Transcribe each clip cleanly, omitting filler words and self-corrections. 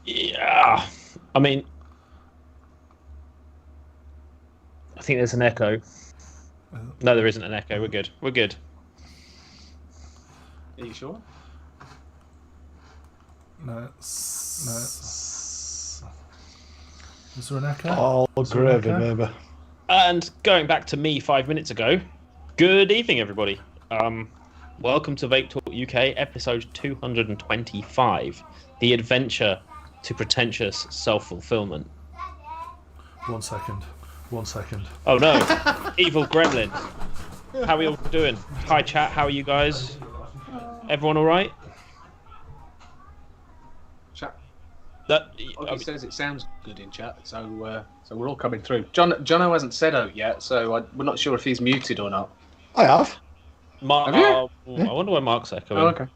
Yeah. I mean, I think there's an echo. No, there isn't an echo. We're good. We're good. Are you sure? No. Is there an echo? Oh, gravy, baby. And going back to me 5 minutes ago, good evening, everybody. Welcome to Vape Talk UK, episode 225, the adventure to pretentious self-fulfillment. 1 second. 1 second. Oh no, evil gremlin. How are we all doing? Hi chat, how are you guys? Everyone all right? Chat. That Oggy says it sounds good in chat, so we're all coming through. Jono hasn't said out yet, so we're not sure if he's muted or not. I have. Mark. Have you? I wonder why Mark's echoing. Oh, okay.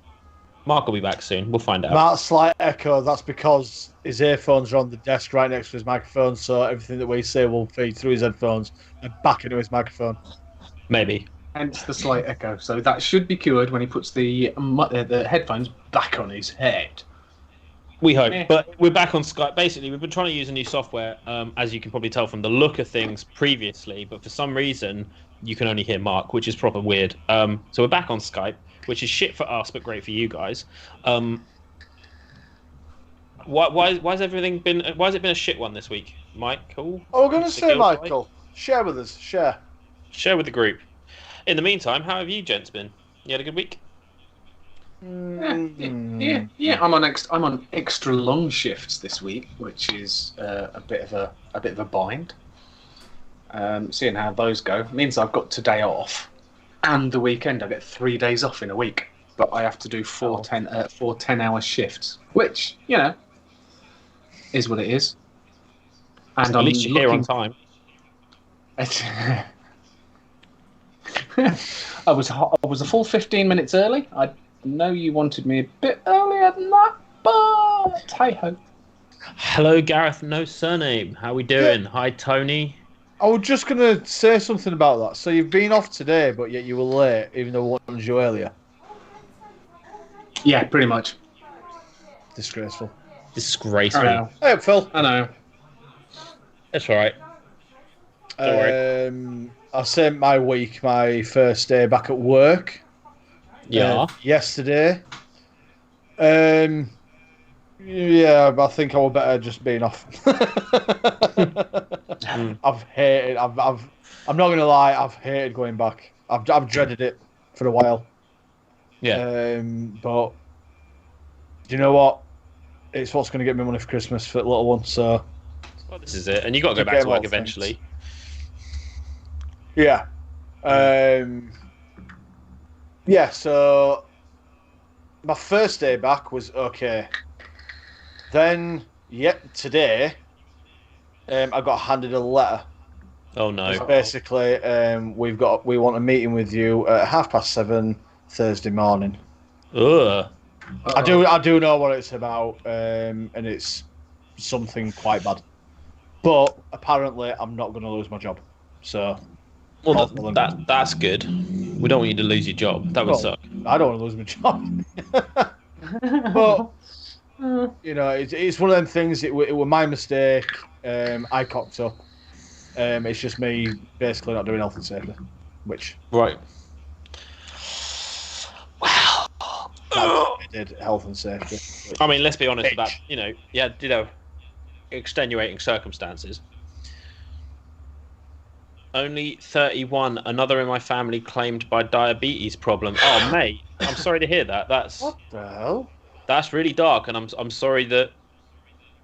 Mark will be back soon. We'll find out. Mark's slight echo, that's because his earphones are on the desk right next to his microphone, so everything that we say will feed through his headphones and back into his microphone. Maybe. Hence the slight echo. So that should be cured when he puts the headphones back on his head. We hope. Yeah. But we're back on Skype. Basically, we've been trying to use a new software, as you can probably tell from the look of things previously, but for some reason, you can only hear Mark, which is proper weird. So we're back on Skype, which is shit for us, but great for you guys. Why has everything been? Why has it been a shit one this week, Michael? Oh, we're going to say, Michael, share with us, share. Share with the group. In the meantime, how have you gents been? You had a good week? Yeah. I'm on extra long shifts this week, which is a bit of a bind. Seeing how those go means I've got today off, and the weekend I get 3 days off in a week. But I have to do four 10-hour shifts, which is what it is. And at least you're here on time. I was a full 15 minutes early. I know you wanted me a bit earlier than that, but hey ho. Hello, Gareth. No surname. How we doing? Yeah. Hi, Tony. I was just going to say something about that. So you've been off today, but yet you were late, even though we wanted you earlier. Yeah, pretty much. Disgraceful. Disgraceful. I know. Hey, Phil. I know. That's all right. Don't worry. I spent my first day back at work. Yeah. Yesterday. Yeah, I think I would better just being off. I've hated. I'm not gonna lie. I've hated going back. I've dreaded it for a while. Yeah. But do you know what? It's what's gonna get me money for Christmas for the little one. So. Well, this is it, and you got to go back to work eventually. Yeah. Yeah. So my first day back was okay. Then, today, I got handed a letter. Oh no! It's basically, we want a meeting with you at 7:30 Thursday morning. Ugh. I do know what it's about, and it's something quite bad. But apparently, I'm not going to lose my job. So, well, that's good. We don't want you to lose your job. That would suck. I don't want to lose my job. But. You know, it's one of them things. It was my mistake. I cocked up. It's just me basically not doing health and safety, which right. Well, I did health and safety. I mean, let's be honest about extenuating circumstances. Only 31. Another in my family claimed by diabetes problem. Oh, mate, I'm sorry to hear that. That's what the hell. That's really dark, and I'm sorry that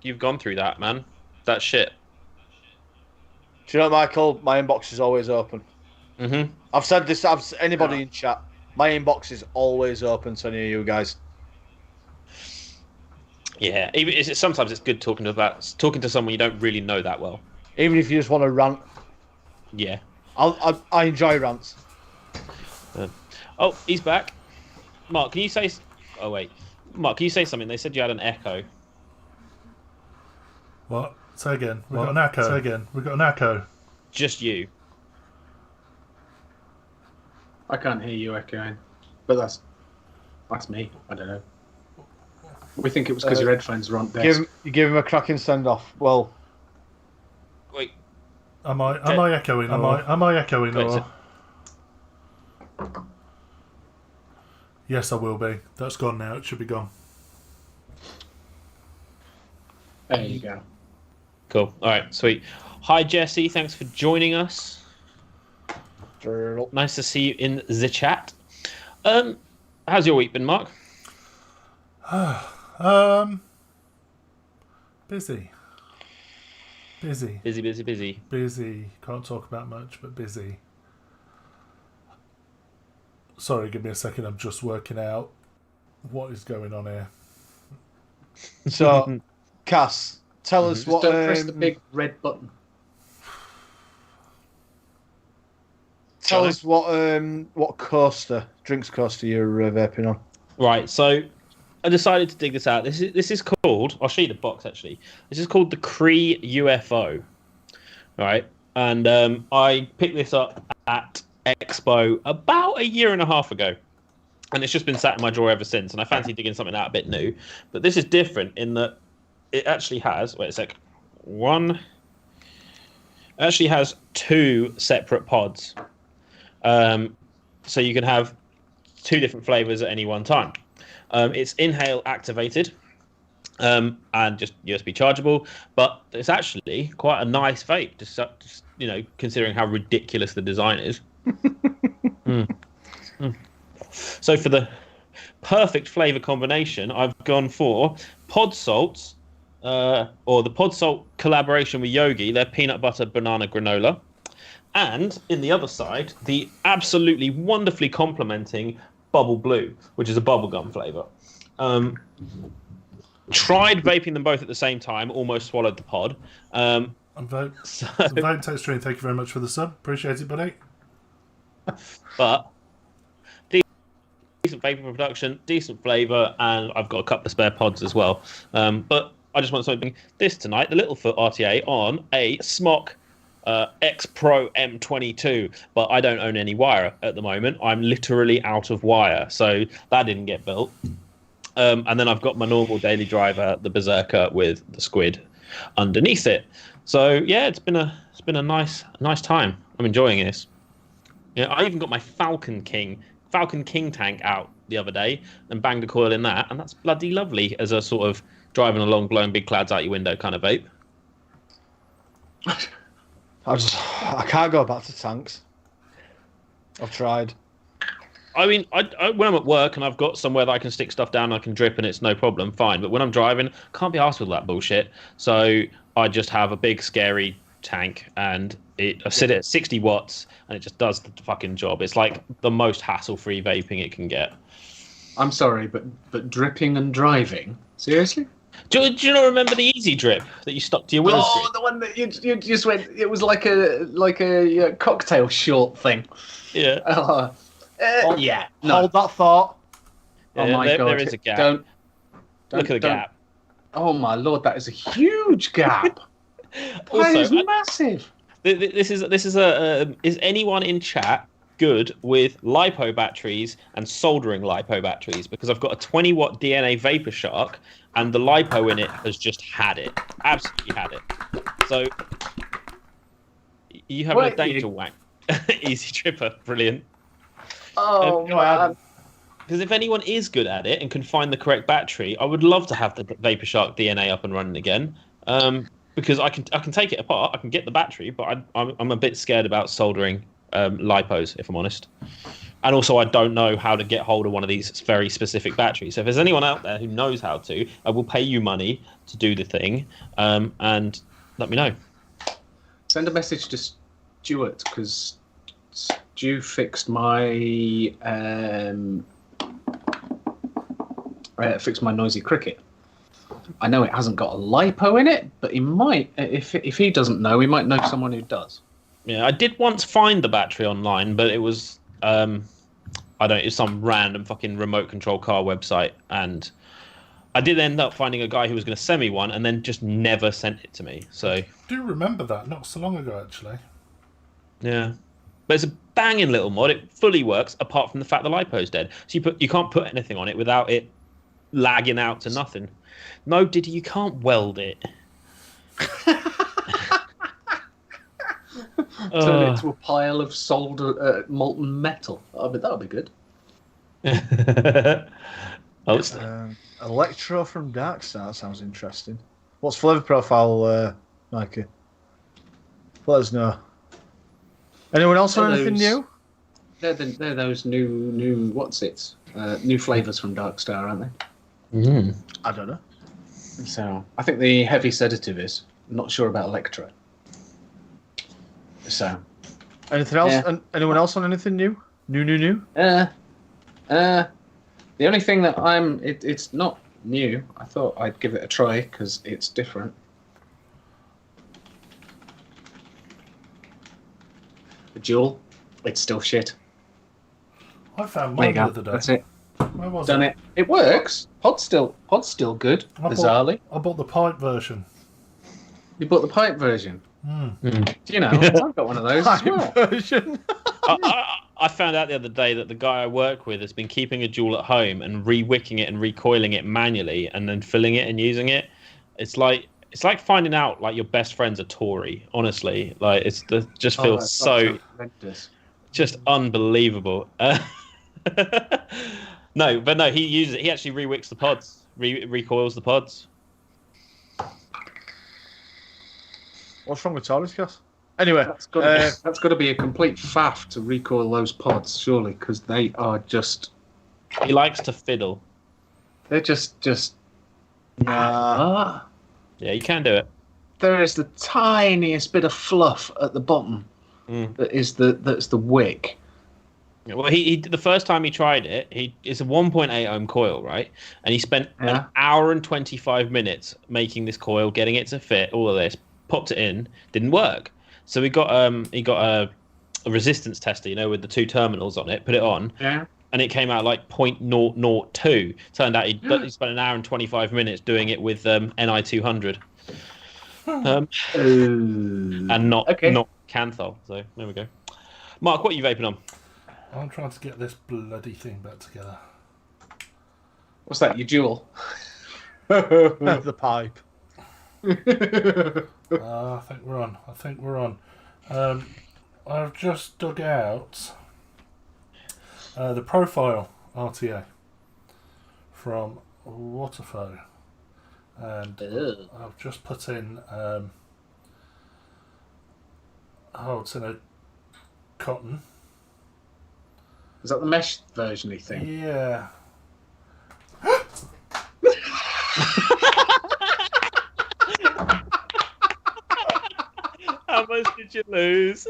you've gone through that, man. That's shit. Do you know, Michael? My inbox is always open. Mm-hmm. I've said this. Anybody in chat, my inbox is always open to any of you guys. Yeah, sometimes it's good talking to someone you don't really know that well. Even if you just want to rant. Yeah. I enjoy rants. Oh, he's back. Mark, can you say? Oh wait. Mark, can you say something? They said you had an echo. What? Say again. We've got an echo. Say again. We've got an echo. Just you. I can't hear you echoing, but that's me. I don't know. We think it was because your headphones were on Give desk. you give him a cracking send off. Well, Wait. Am I echoing? Am I echoing? Wait, Or... Yes, I will be. That's gone now. It should be gone. There you go. Cool. All right, sweet. Hi, Jesse. Thanks for joining us. Nice to see you in the chat. How's your week been, Mark? Busy. Busy. Can't talk about much, but busy. Sorry, give me a second. I'm just working out what is going on here. so Cass, tell us what. Just don't press the big red button. Tell us what drinks coaster you're vaping on. Right, so I decided to dig this out. This is called. I'll show you the box actually. This is called the Kree UFO. Right, and I picked this up at Expo about a year and a half ago, and it's just been sat in my drawer ever since. And I fancy digging something out a bit new, but this is different in that it actually has. Wait a sec. It actually has 2 separate pods. So you can have 2 different flavors at any one time. It's inhale activated and just USB chargeable, but it's actually quite a nice vape, just considering how ridiculous the design is. So for the perfect flavor combination, I've gone for Pod Salts, or the Pod Salt collaboration with Yogi, their peanut butter banana granola. And in the other side, the absolutely wonderfully complementing Bubble Blue, which is a bubblegum flavour. Tried vaping them both at the same time, almost swallowed the pod. Vape Text Stream, thank you very much for the sub. Appreciate it, buddy. But decent vapor production, decent flavour, and I've got a couple of spare pods as well. But I just want something this tonight, the Littlefoot RTA on a Smok X Pro M22, but I don't own any wire at the moment. I'm literally out of wire, so that didn't get built. And then I've got my normal daily driver, the Berserker with the squid underneath it. So yeah, it's been a nice time. I'm enjoying this. Yeah, I even got my Falcon King tank out the other day and banged a coil in that, and that's bloody lovely as a sort of driving along, blowing big clouds out your window kind of vape. I can't go back to tanks. I've tried. I mean, I when I'm at work and I've got somewhere that I can stick stuff down, I can drip and it's no problem, fine. But when I'm driving, can't be arsed with that bullshit. So I just have a big scary tank and I sit it at 60 watts and it just does the fucking job. It's like the most hassle-free vaping it can get. I'm sorry, but dripping and driving? Seriously? Do you not remember the easy drip that you stuck to your windscreen? Oh, the one that you just went. It was like a cocktail short thing. Yeah. Yeah. No. Hold that thought. Oh my god! There is a gap. Don't Look at the gap. Oh my lord, that is a huge gap. That Also, is massive. This is anyone in chat good with Lipo batteries and soldering Lipo batteries? Because I've got a 20-watt DNA Vapor Shark, and the Lipo in it has just had it. Absolutely had it. So you have a danger wank. Easy tripper, brilliant. Oh man. Because if anyone is good at it and can find the correct battery, I would love to have the Vapor Shark DNA up and running again. Because I can take it apart, I can get the battery, but I'm a bit scared about soldering lipos, if I'm honest. And also, I don't know how to get hold of one of these very specific batteries. So if there's anyone out there who knows how to, I will pay you money to do the thing, and let me know. Send a message to Stuart, because Stu fixed my Noisy Cricket. I know it hasn't got a lipo in it, but he might. If he doesn't know, he might know someone who does. Yeah, I did once find the battery online, but it was it's some random fucking remote control car website, and I did end up finding a guy who was going to send me one, and then just never sent it to me. So I do remember that, not so long ago actually. Yeah, but it's a banging little mod. It fully works, apart from the fact the lipo's dead. So you can't put anything on it without it lagging out to nothing. No, Diddy, you can't weld it. Turn it into a pile of molten metal. That'll be good. Electro from Darkstar sounds interesting. What's flavour profile, Mikey? Let us know. Anyone else on anything new? They're those new new flavours from Darkstar, aren't they? I don't know. So I think the heavy sedative is. I'm not sure about Electro. So anything else? Yeah. Anyone else on anything new? New? The only thing that it's not new. I thought I'd give it a try because it's different. The Juul, it's still shit. I found mine the other day. That's it. Where was Done it? It works. Pod's still good. Bizarrely, I bought the pipe version. You bought the pipe version. Do you know? I've got one of those as well. Version. I found out the other day that the guy I work with has been keeping a Juul at home and re-wicking it and recoiling it manually and then filling it and using it. It's like finding out like your best friend's a Tory. Honestly, like just feels so just unbelievable. No, he uses it. He actually re-wicks the pods, recoils the pods. What's wrong with Tories, Cass? Anyway, that's got to be a complete faff to recoil those pods, surely, because they are just. He likes to fiddle. They're just. Yeah, you can do it. There is the tiniest bit of fluff at the bottom. That's the wick. Well, he the first time he tried it, it's a 1.8 ohm coil, right? And he spent an hour and 25 minutes making this coil, getting it to fit, all of this. Popped it in, didn't work. So he got a resistance tester, with the 2 terminals on it, put it on, and it came out like 0.002. Turned out he spent an hour and 25 minutes doing it with Ni200. And not Canthol. So there we go. Mark, what are you vaping on? I'm trying to get this bloody thing back together. What's that, your Juul? The pipe. I think we're on. I've just dug out the profile RTA from Waterfo, and I've just put in it's in a cotton. Is that the mesh version-y thing? Yeah. How much did you lose?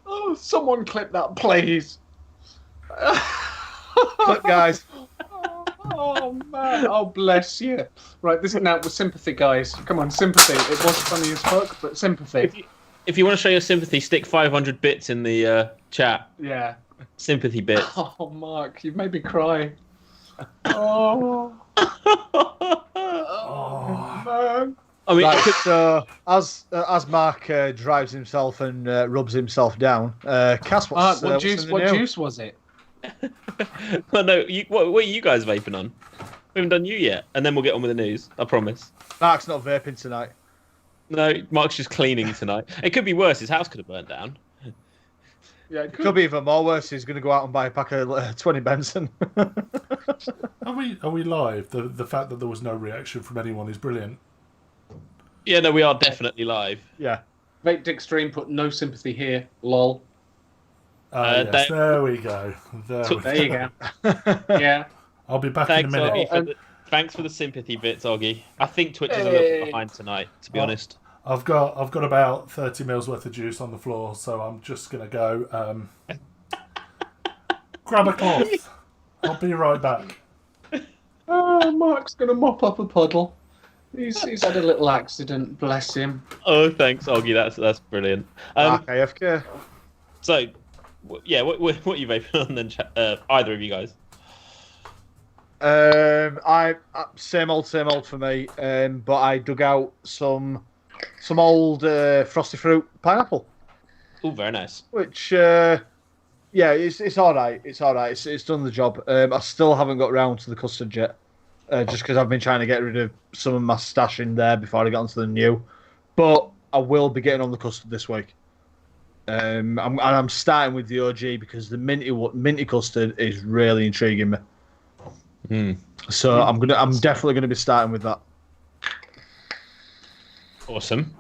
Oh, someone clip that, please. Clip, guys. Oh, man. Oh, bless you. Right, this is now with Sympathy, guys. Come on, Sympathy. It was funny as fuck, but Sympathy. If you want to show your sympathy, stick 500 bits in the chat. Yeah. Sympathy bits. Oh, Mark, you've made me cry. Oh. Oh, man. I mean, so as Mark drives himself and rubs himself down, Cass, what juice was it? Well, no, what are you guys vaping on? We haven't done you yet, and then we'll get on with the news. I promise. Mark's not vaping tonight. No, Mark's just cleaning tonight. It could be worse. His house could have burnt down. Yeah, it could be even more worse. He's going to go out and buy a pack of 20 Benson. Are we live? The fact that there was no reaction from anyone is brilliant. Yeah, no, we are definitely live. Yeah. Vape Extreme put no sympathy here. Lol. Yes, there we go. There you go. Yeah. I'll be back in a minute. Thanks for the sympathy bits, Oggy. I think Twitch is a little bit behind tonight, to be honest. I've got about 30 mils worth of juice on the floor, so I'm just gonna go grab a cloth. I'll be right back. Oh, Mark's gonna mop up a puddle. He's had a little accident, bless him. Oh, thanks, Oggy. That's brilliant. AFK. So, yeah, what are you vaping on then? Either of you guys? I same old for me. But I dug out some old frosty fruit pineapple. Oh, very nice. Which Yeah, it's all right. It's all right. It's done the job. I still haven't got round to the custard yet, just because I've been trying to get rid of some of my stash in there before I get onto the new. But I will be getting on the custard this week. I'm starting with the OG because the minty custard is really intriguing me. So I'm definitely gonna be starting with that. Awesome.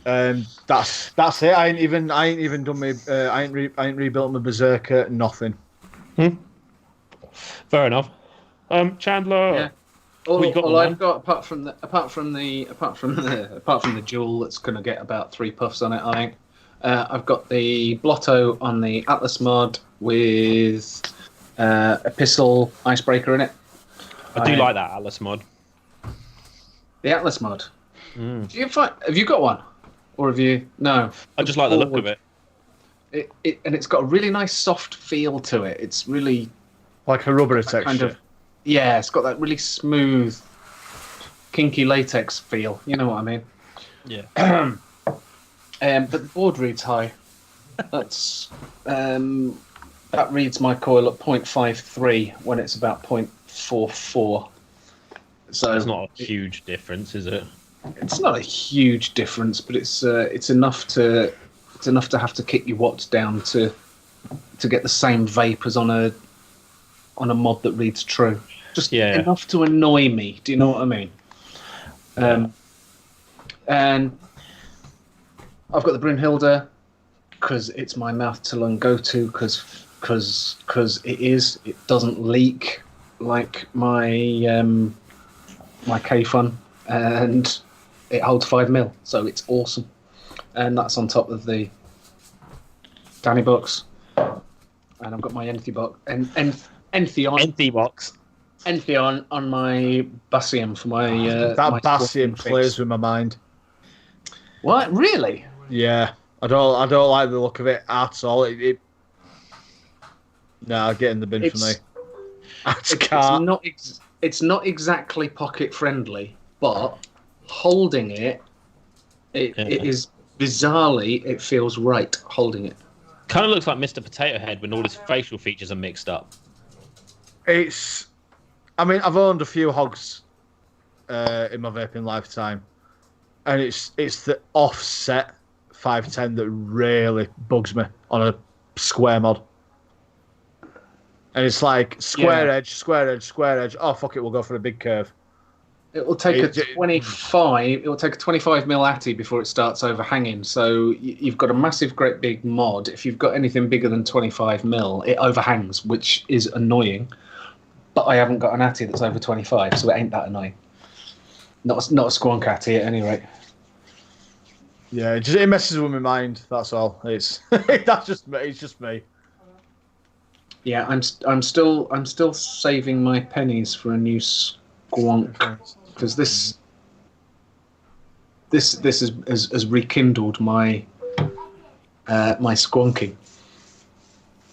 That's it. I ain't even done my. I ain't rebuilt my berserker. Nothing. Fair enough. Chandler. Yeah. All I've got apart from the jewel that's gonna get about 3 puffs on it, I think. I've got the Blotto on the Atlas mod with a pistol icebreaker in it. I do like that Atlas mod. The Atlas mod. Have you got one, or have you? No. I just like the look of it. And it's got a really nice soft feel to it. It's really like a rubbery texture. Kind of, yeah, it's got that really smooth, kinky latex feel. You know what I mean? Yeah. But the board reads high. That's that reads my coil at 0.53 when it's about 0.44. So it's not a huge difference, is it? It's not a huge difference, but it's enough to have to kick your watts down to get the same vape as on a mod that reads true. Just enough to annoy me. Do you know what I mean? And I've got the Brynhilde because it's my mouth to lung go to because it doesn't leak like my my K-Fun, and it holds 5 mil, so it's awesome. And that's on top of the Danny box, and I've got my Enthi box and Entheon box. Entheon on my Bassium for my that my Bassium plays with my mind. What, really? Yeah, I don't like the look of it at all. No, get in the bin for me. It's not exactly pocket friendly, but holding it is bizarrely, it feels right holding it. Kind of looks like Mr. Potato Head when all his facial features are mixed up. I mean, I've owned a few hogs in my vaping lifetime, and it's the offset 510 that really bugs me on a square mod. And it's like square edge. Oh fuck it, we'll go for a big curve. It will take a 25. It will take a 25 mil atty before it starts overhanging. So you've got a massive, great big mod. If you've got anything bigger than 25 mil, it overhangs, which is annoying. But I haven't got an atty that's over 25, so it ain't that annoying. Not a squonk atty at any rate. Yeah, it messes with my mind. That's all. It's just me. It's just me. Yeah, I'm still saving my pennies for a new squonk because this has rekindled my my squonking.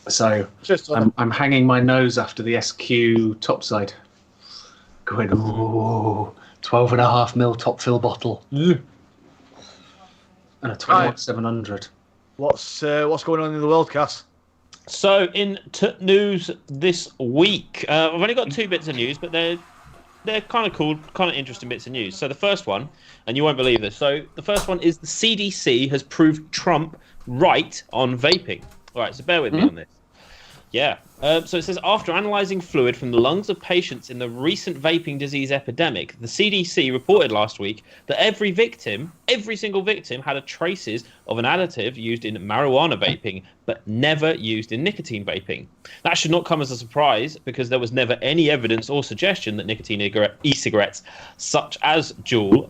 So I'm hanging my nose after the SQ topside, going 12.5 mil top fill bottle, and a 21-700. What's going on in the world, Cass? So in news this week, I've only got 2 bits of news, but they're kind of cool, kind of interesting bits of news. So the first one, and you won't believe this, so the first one is the CDC has proved Trump right on vaping. All right, so bear with me on this. Yeah. So it says, after analysing fluid from the lungs of patients in the recent vaping disease epidemic, the CDC reported last week that every single victim had traces of an additive used in marijuana vaping, but never used in nicotine vaping. That should not come as a surprise because there was never any evidence or suggestion that nicotine e-cigarettes, such as Juul,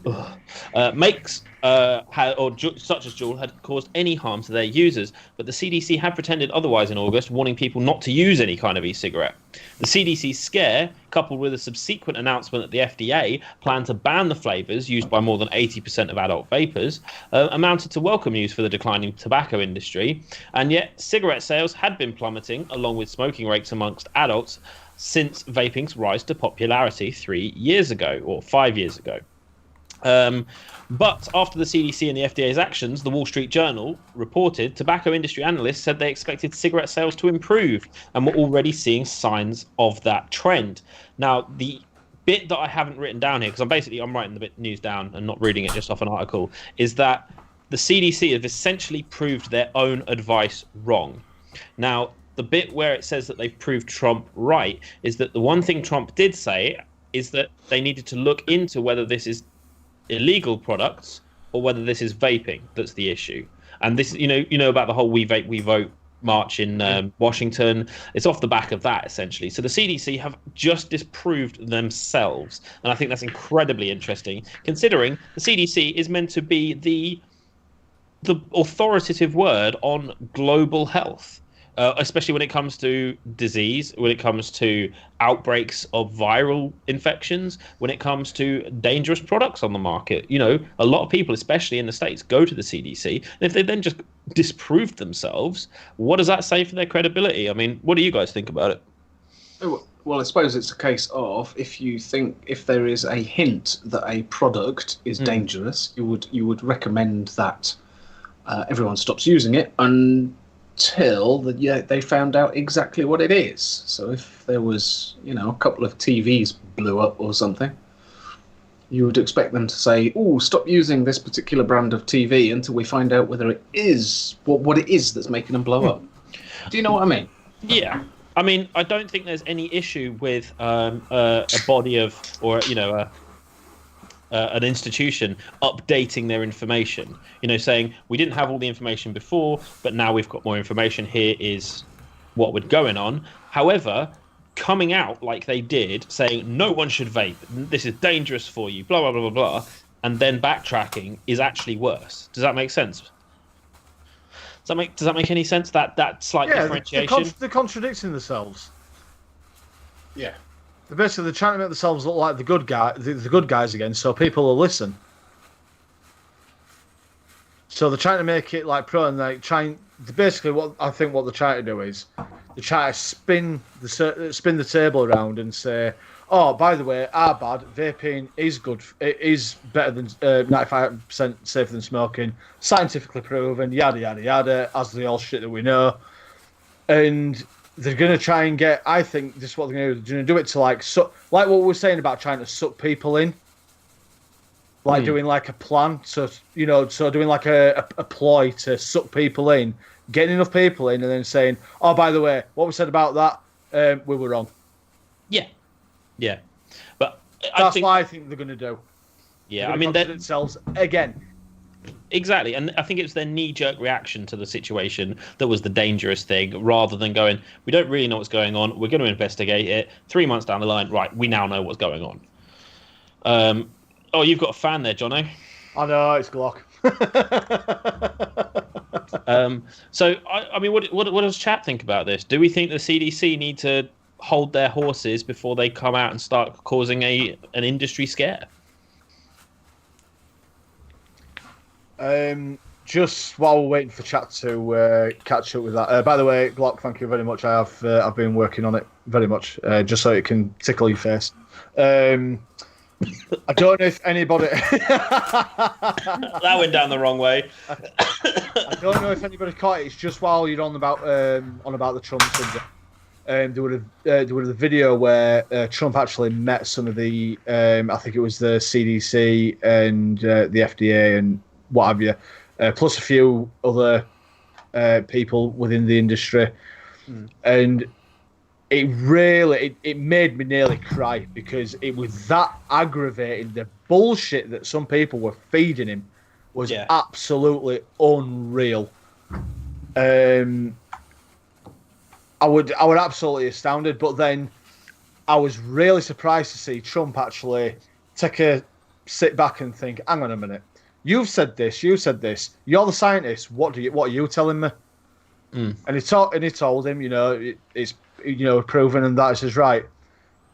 such as Juul, had caused any harm to their users. But the CDC had pretended otherwise in August, warning people not to use any kind of e-cigarette. The CDC scare, coupled with a subsequent announcement that the FDA planned to ban the flavours used by more than 80% of adult vapers, amounted to welcome news for the declining tobacco industry. And yet, cigarette sales had been plummeting, along with smoking rates amongst adults, since vaping's rise to popularity 3 years ago, or 5 years ago. But after the CDC and the FDA's actions, the Wall Street Journal reported tobacco industry analysts said they expected cigarette sales to improve and were already seeing signs of that trend. Now, the bit that I haven't written down here, because I'm writing the bit news down and not reading it just off an article, is that the CDC have essentially proved their own advice wrong. Now, the bit where it says that they've proved Trump right is that the one thing Trump did say is that they needed to look into whether this is illegal products or whether this is vaping that's the issue. And this, you know about the whole We Vape, We Vote march in Washington. It's off the back of that, essentially. So the CDC have just disproved themselves. And I think that's incredibly interesting, considering the CDC is meant to be the authoritative word on global health. Especially when it comes to disease, when it comes to outbreaks of viral infections, when it comes to dangerous products on the market. A lot of people, especially in the States, go to the CDC. And if they then just disproved themselves, what does that say for their credibility? I mean, what do you guys think about it? Well, I suppose it's a case of if there is a hint that a product is dangerous, you would recommend that everyone stops using it until they found out exactly what it is. So if there was, a couple of TVs blew up or something, you would expect them to say, "Oh, stop using this particular brand of TV until we find out whether it is what it is that's making them blow up." Do you know what I mean? Yeah. I mean, I don't think there's any issue with a body of, or an institution updating their information, saying we didn't have all the information before, but now we've got more information. Here is what was going on. However, coming out like they did, saying no one should vape, this is dangerous for you, blah blah blah blah blah, and then backtracking is actually worse. Does that make sense? Does that make any sense? That slight differentiation. They're contradicting themselves. Yeah. They're trying to make themselves look like the good guys again, so people will listen. So they're trying to make it like pro, and basically what they're trying to do is they try to spin the table around and say, "Oh, by the way, our bad vaping is good. It is better than 95% safer than smoking, scientifically proven. Yada yada yada, as the all shit that we know." And they're going to try and get, I think this is what they're going to do. They're going to do it to like what we were saying about trying to suck people in. Like doing like a plan. So doing like a ploy to suck people in, getting enough people in and then saying, "Oh, by the way, what we said about that, we were wrong." Yeah. Yeah. But that's what I think they're going to do. Yeah. I mean, themselves again. Exactly, and I think it was their knee-jerk reaction to the situation that was the dangerous thing, rather than going, we don't really know what's going on, we're going to investigate it, 3 months down the line, right, we now know what's going on. Oh, you've got a fan there, Jono. I know, it's Glock. So, I mean, what does chat think about this? Do we think the CDC need to hold their horses before they come out and start causing an industry scare? Just while we're waiting for chat to catch up with that. By the way, Glock, thank you very much. I've been working on it very much, just so it can tickle your face. I don't know if anybody. That went down the wrong way. I don't know if anybody caught it. It's just while you're on about the Trump subject. There was a video where Trump actually met some of the, I think it was the CDC and the FDA and what have you, plus a few other people within the industry, and it really it made me nearly cry because it was that aggravating. The bullshit that some people were feeding him was absolutely unreal. I would absolutely astounded, but then I was really surprised to see Trump actually sit back and think, hang on a minute, you've said this, you're the scientist, what are you telling me? And he told him, it's proven and that. He says, right.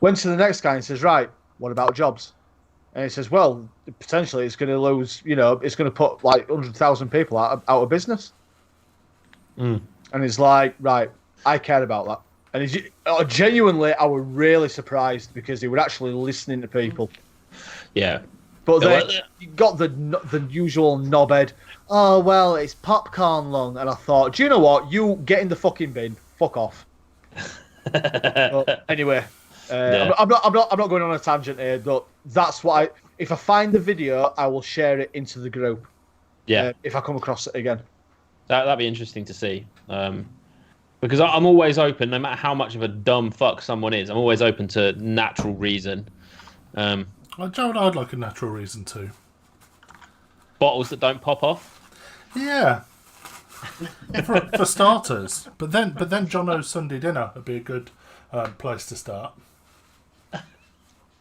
Went to the next guy and says, right, what about jobs? And he says, well, potentially it's going to lose, it's going to put like 100,000 people out of business. And he's like, right, I care about that. And genuinely, I was really surprised because he was actually listening to people. Yeah. But then you got the usual knobhead. Oh well, it's popcorn lung, and I thought, do you know what? You get in the fucking bin. Fuck off. But anyway, I'm not going on a tangent here. But that's what if I find the video, I will share it into the group. Yeah. If I come across it again. That'd be interesting to see. Because I'm always open, no matter how much of a dumb fuck someone is. I'm always open to natural reason. Joe, I'd like a natural reason too. Bottles that don't pop off. Yeah. for starters, but then Jono's Sunday dinner would be a good place to start.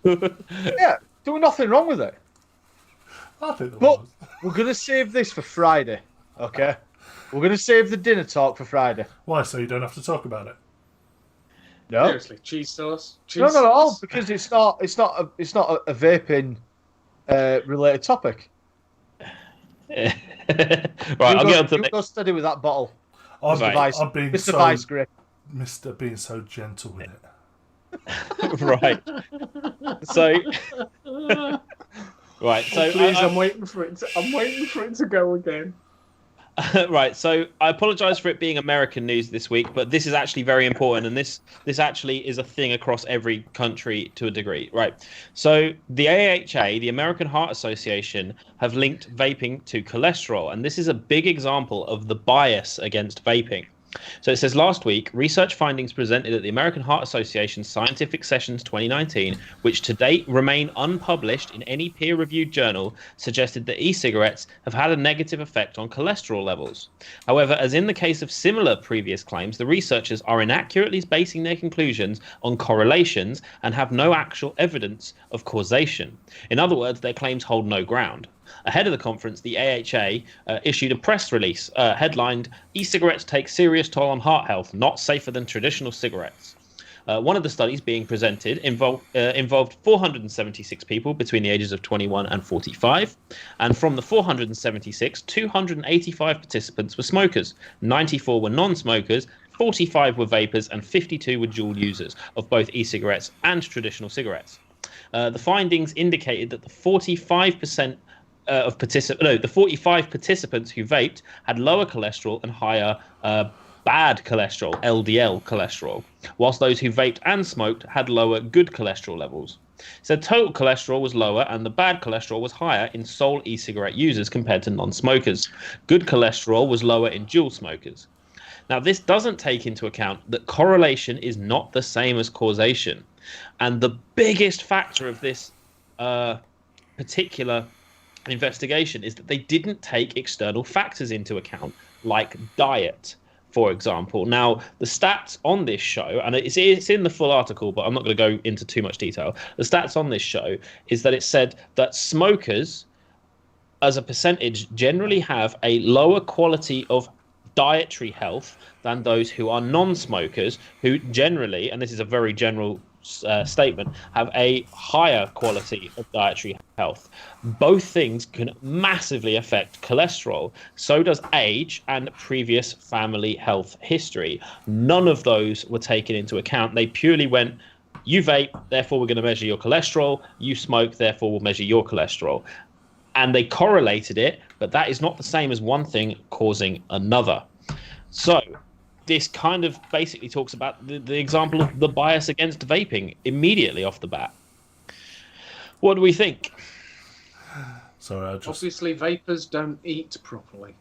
Yeah, doing nothing wrong with it. I think there But was. we're gonna save this for Friday, okay? We're gonna save the dinner talk for Friday. Why? So you don't have to talk about it. No, Seriously, cheese sauce. no, not at all. Because it's not a vaping related topic. Right, I'll get on to go steady with that bottle, I'm being Mr. Vice Grip. Mr. being so gentle with it. right. So, right. So, Please, I'm waiting for it. I'm waiting for it to go again. right. So, I apologise for it being American news this week, but this is actually very important, and this actually is a thing across every country to a degree. Right. So, the AHA, the American Heart Association, have linked vaping to cholesterol, and this is a big example of the bias against vaping. So it says last week, research findings presented at the American Heart Association's Scientific Sessions 2019, which to date remain unpublished in any peer-reviewed journal, suggested that e-cigarettes have had a negative effect on cholesterol levels. However, as in the case of similar previous claims, the researchers are inaccurately basing their conclusions on correlations and have no actual evidence of causation. In other words, their claims hold no ground. Ahead of the conference, the AHA issued a press release headlined, "E-cigarettes take serious toll on heart health, not safer than traditional cigarettes." One of the studies being presented involved 476 people between the ages of 21 and 45. And from the 476, 285 participants were smokers, 94 were non-smokers, 45 were vapers, and 52 were dual users of both e-cigarettes and traditional cigarettes. The findings indicated that the 45 participants who vaped had lower cholesterol and higher bad cholesterol, LDL cholesterol, whilst those who vaped and smoked had lower good cholesterol levels. So total cholesterol was lower and the bad cholesterol was higher in sole e-cigarette users compared to non-smokers. Good cholesterol was lower in dual smokers. Now, this doesn't take into account that correlation is not the same as causation. And the biggest factor of this particular investigation is that they didn't take external factors into account, like diet, for example. Now, the stats on this show, and it's in the full article, but I'm not going to go into too much detail. The stats on this show is that it said that smokers, as a percentage, generally have a lower quality of dietary health than those who are non-smokers, who generally, and this is a very general statement, have a higher quality of dietary health. Both things can massively affect cholesterol. So does age and previous family health history. None of those were taken into account. They purely went, you vape, therefore we're going to measure your cholesterol. You smoke, therefore we'll measure your cholesterol. And they correlated it, but that is not the same as one thing causing another. So this kind of basically talks about the example of the bias against vaping immediately off the bat. What do we think? Sorry, Obviously, vapors don't eat properly.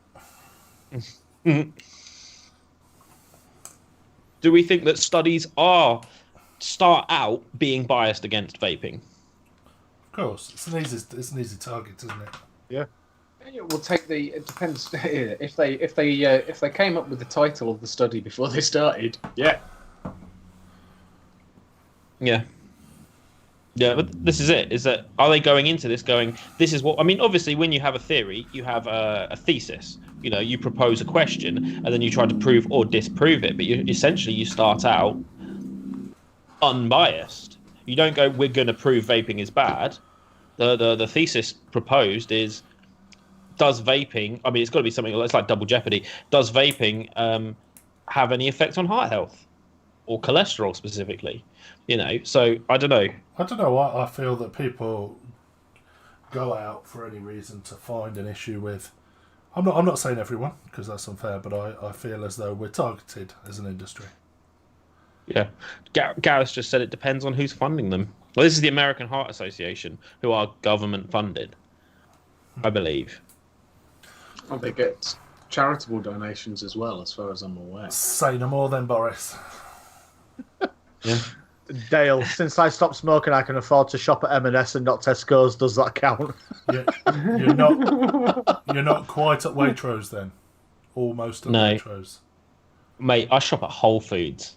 Do we think that studies start out being biased against vaping? Of course, it's an easy target, isn't it? Yeah. We'll take the. It depends if they came up with the title of the study before they started. Yeah. Yeah. Yeah, but this is it. Is that are they going into this going? This is what I mean. Obviously, when you have a theory, you have a thesis. You know, you propose a question and then you try to prove or disprove it. But you start out unbiased. You don't go, we're going to prove vaping is bad. The thesis proposed is, does vaping, I mean, it's got to be something, it's like double jeopardy. Does vaping have any effect on heart health or cholesterol specifically? You know, so I don't know. I don't know why I feel that people go out for any reason to find an issue with. I'm not saying everyone, because that's unfair, but I feel as though we're targeted as an industry. Yeah. Gareth just said it depends on who's funding them. Well, this is the American Heart Association, who are government funded, I believe. And they get charitable donations as well, as far as I'm aware. Say no more then, Boris. Yeah. Dale, since I stopped smoking, I can afford to shop at M&S and not Tesco's. Does that count? You're not quite at Waitrose then. Almost at No. Waitrose. Mate, I shop at Whole Foods.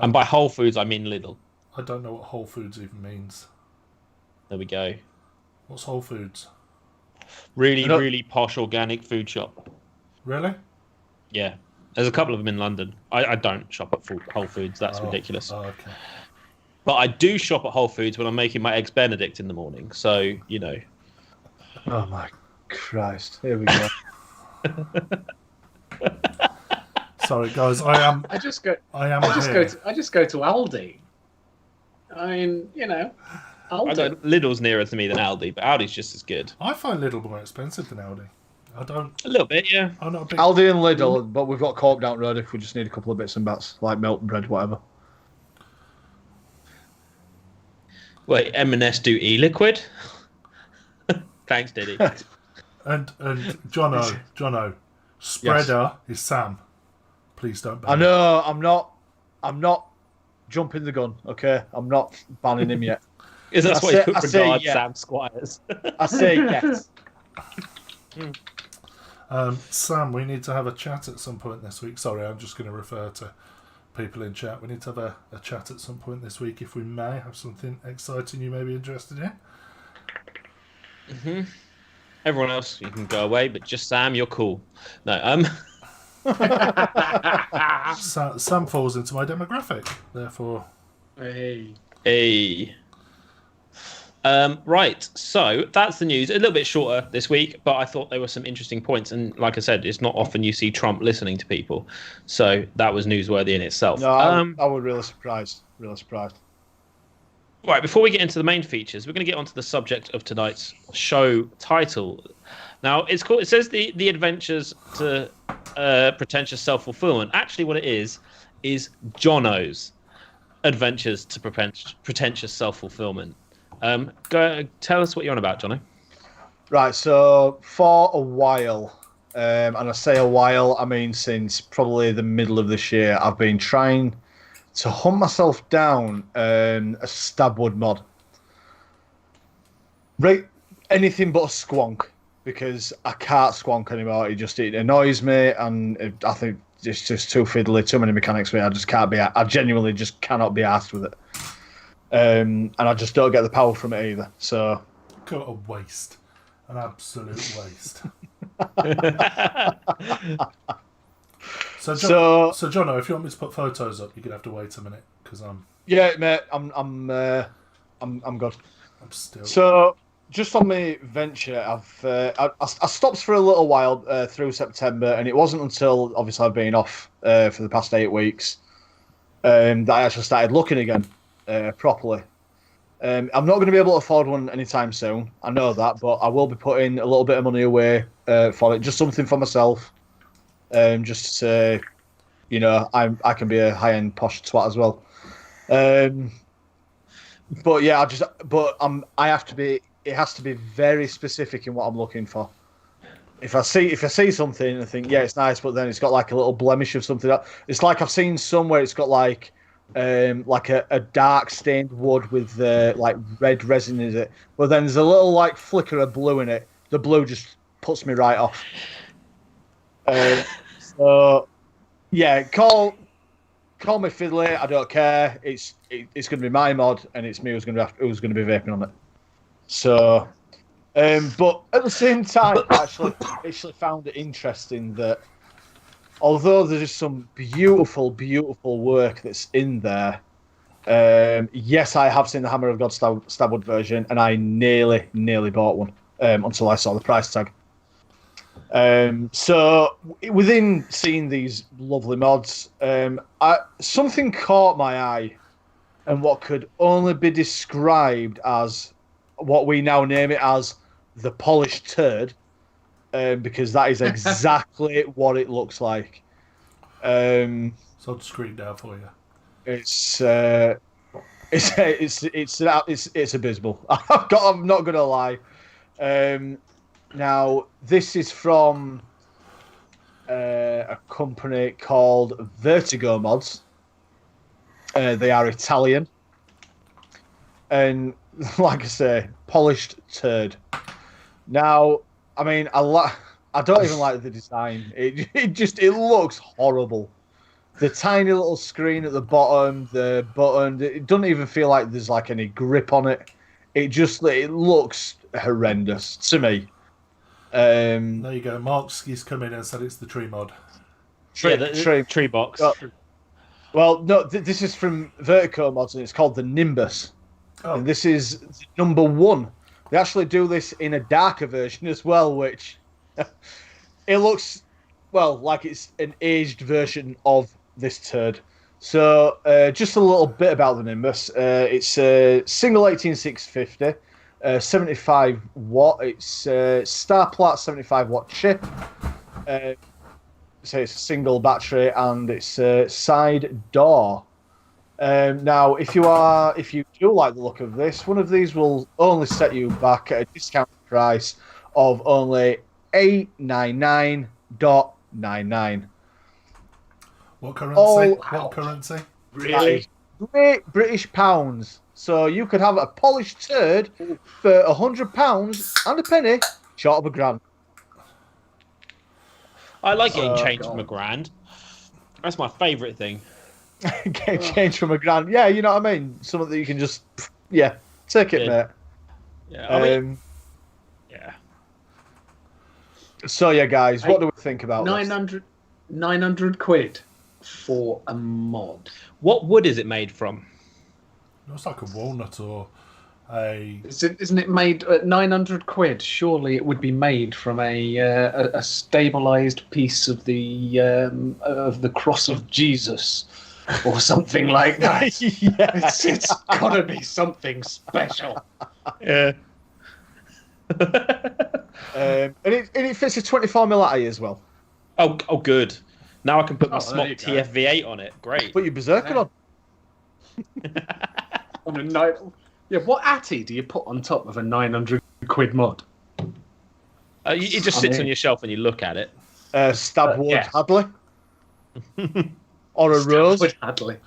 And by Whole Foods, I mean Lidl. I don't know what Whole Foods even means. There we go. What's Whole Foods? Really posh organic food shop. Really? Yeah. There's a couple of them in London. I don't shop at Whole Foods. That's ridiculous. Oh, okay. But I do shop at Whole Foods when I'm making my Eggs Benedict in the morning. So, you know. Oh my Christ! Here we go. Sorry, guys. I just go to Aldi. I mean, you know, Aldi. Lidl's nearer to me than Aldi, but Aldi's just as good. I find Lidl more expensive than Aldi. I don't. A little bit, yeah. I'm not a big. Aldi and Lidl, but we've got Coke down the road if we just need a couple of bits and bats, like milk, bread, whatever. Wait, M&S do e-liquid? Thanks, Diddy. And Jono, spreader is Sam. Please don't ban I know. I'm not jumping the gun. Okay, I'm not banning him yet. Is that why you regard yeah. Sam Squires? I say yes. Sam, we need to have a chat at some point this week. Sorry, I'm just going to refer to people in chat. We need to have a chat at some point this week, if we may have something exciting you may be interested in. Mm-hmm. Everyone else, you can go away, but just Sam, you're cool. No, Sam falls into my demographic, therefore. Hey. Right, so that's the news. A little bit shorter this week, but I thought there were some interesting points. And like I said, it's not often you see Trump listening to people. So that was newsworthy in itself. No, I was really surprised. Really surprised. Right, before we get into the main features, we're going to get onto the subject of tonight's show title. Now, it's called. It says the adventures to pretentious self-fulfillment. Actually, what it is Jono's adventures to pretentious self-fulfillment. Go tell us what you're on about, Jono. Right, so for a while, and I say a while, I mean since probably the middle of this year, I've been trying to hunt myself down a stabwood mod. Right, anything but a squonk, because I can't squonk anymore. It annoys me, and I think it's just too fiddly, too many mechanics for me. I genuinely just cannot be arsed with it. And I just don't get the power from it either. So, got a waste, an absolute waste. So Jono, if you want me to put photos up, you're gonna have to wait a minute because yeah, mate, I'm good. I'm still. So just on my venture, I stopped for a little while through September, and it wasn't until obviously I've been off for the past 8 weeks that I actually started looking again properly. I'm not going to be able to afford one anytime soon. I know that, but I will be putting a little bit of money away for it, just something for myself. Just to say, you know, I can be a high-end posh twat as well. But yeah, I have to be. It has to be very specific in what I'm looking for. If I see something and I think, yeah, it's nice, but then it's got like a little blemish of something. It's like I've seen somewhere it's got like a dark stained wood with like red resin in it, but then there's a little like flicker of blue in it. The blue just puts me right off. So yeah, call me fiddly. I don't care. It's going to be my mod, and it's me who's going to be vaping on it. So, but at the same time, I actually found it interesting that although there's some beautiful work that's in there, yes, I have seen the Hammer of God Stabwood version, and I nearly bought one until I saw the price tag. So within seeing these lovely mods, something caught my eye, and what could only be described as what we now name it as the Polished Turd, because that is exactly what it looks like. So I'll just screen down for you. It's abysmal. I'm not gonna lie. Now this is from a company called Vertigo Mods. They are Italian, and like I say, Polished Turd. Now, I mean, I don't even like the design. It looks horrible. The tiny little screen at the bottom, the button, it doesn't even feel like there's like any grip on it. It looks horrendous to me. There you go. Mark's come in and said it's the tree mod. Tree box. Well, no, this is from Vertigo Mods, and it's called the Nimbus. Oh. And this is number 1. They actually do this in a darker version as well, which it looks, well, like it's an aged version of this turd. So, just a little bit about the Nimbus. It's a single 18650, 75 watt. It's Star Plat 75 watt chip. So it's a single battery, and it's side door. Now, if you do like the look of this, one of these will only set you back at a discount price of only $899.99. What currency? What currency? Really? Great British pounds. So you could have a Polished Turd for £100 and a penny, short of £1,000. I like getting changed from £1,000. That's my favourite thing. Getting changed from £1,000. Yeah, you know what I mean? Something that you can just, take it, mate. Yeah, I mean, yeah. So, yeah, guys, what do we think about 900 quid for a mod. What wood is it made from? It looks like a walnut or a... Isn't it made at 900 quid? Surely it would be made from a stabilised piece of the cross of Jesus or something like that. Yes. It's got to be something special. Yeah. And it fits a 24mm as well. Oh, good. Now I can put my there Smok you go. TF-V8 on it. Great. Put your Berserker on. On a night. Yeah, what atty do you put on top of a 900 quid mod? It just sits on your shelf and you look at it. Stabwood yeah. Hadley. Or a Rose. Stabwood Hadley.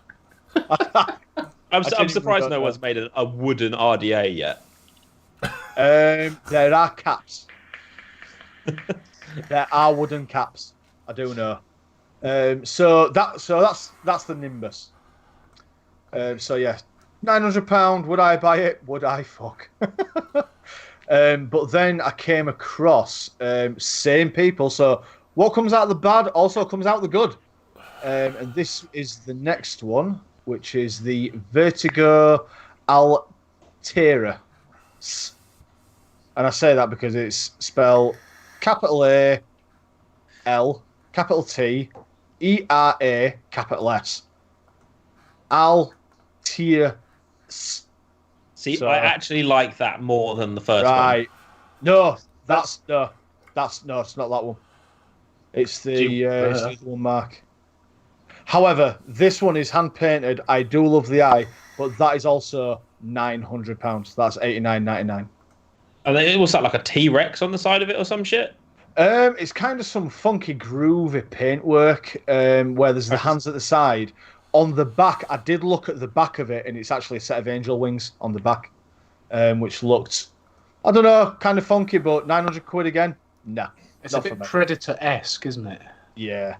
I'm didn't surprised even no know one's made a wooden RDA yet. There are caps. There are wooden caps. I do know. So that's the Nimbus. So yeah, £900. Would I buy it? Would I? Fuck. But then I came across same people. So what comes out of the bad also comes out the good. And this is the next one, which is the Vertigo Altera. And I say that because it's spelled capital A, L, capital T, E-R-A, capital S. Altera. See, So- I actually like that more than the first Right. No, it's not that one. It's the other one, Mark. However, this one is hand painted. I do love the eye, but that is also £900. That's $89.99. one. And then was that like a T-Rex on the side of it or some shit? It's kind of some funky groovy paintwork where there's the hands at the side. On the back, I did look at the back of it, and it's actually a set of angel wings on the back, which looked, I don't know, kind of funky, but 900 quid again? Nah. It's a bit Predator-esque, isn't it? Yeah.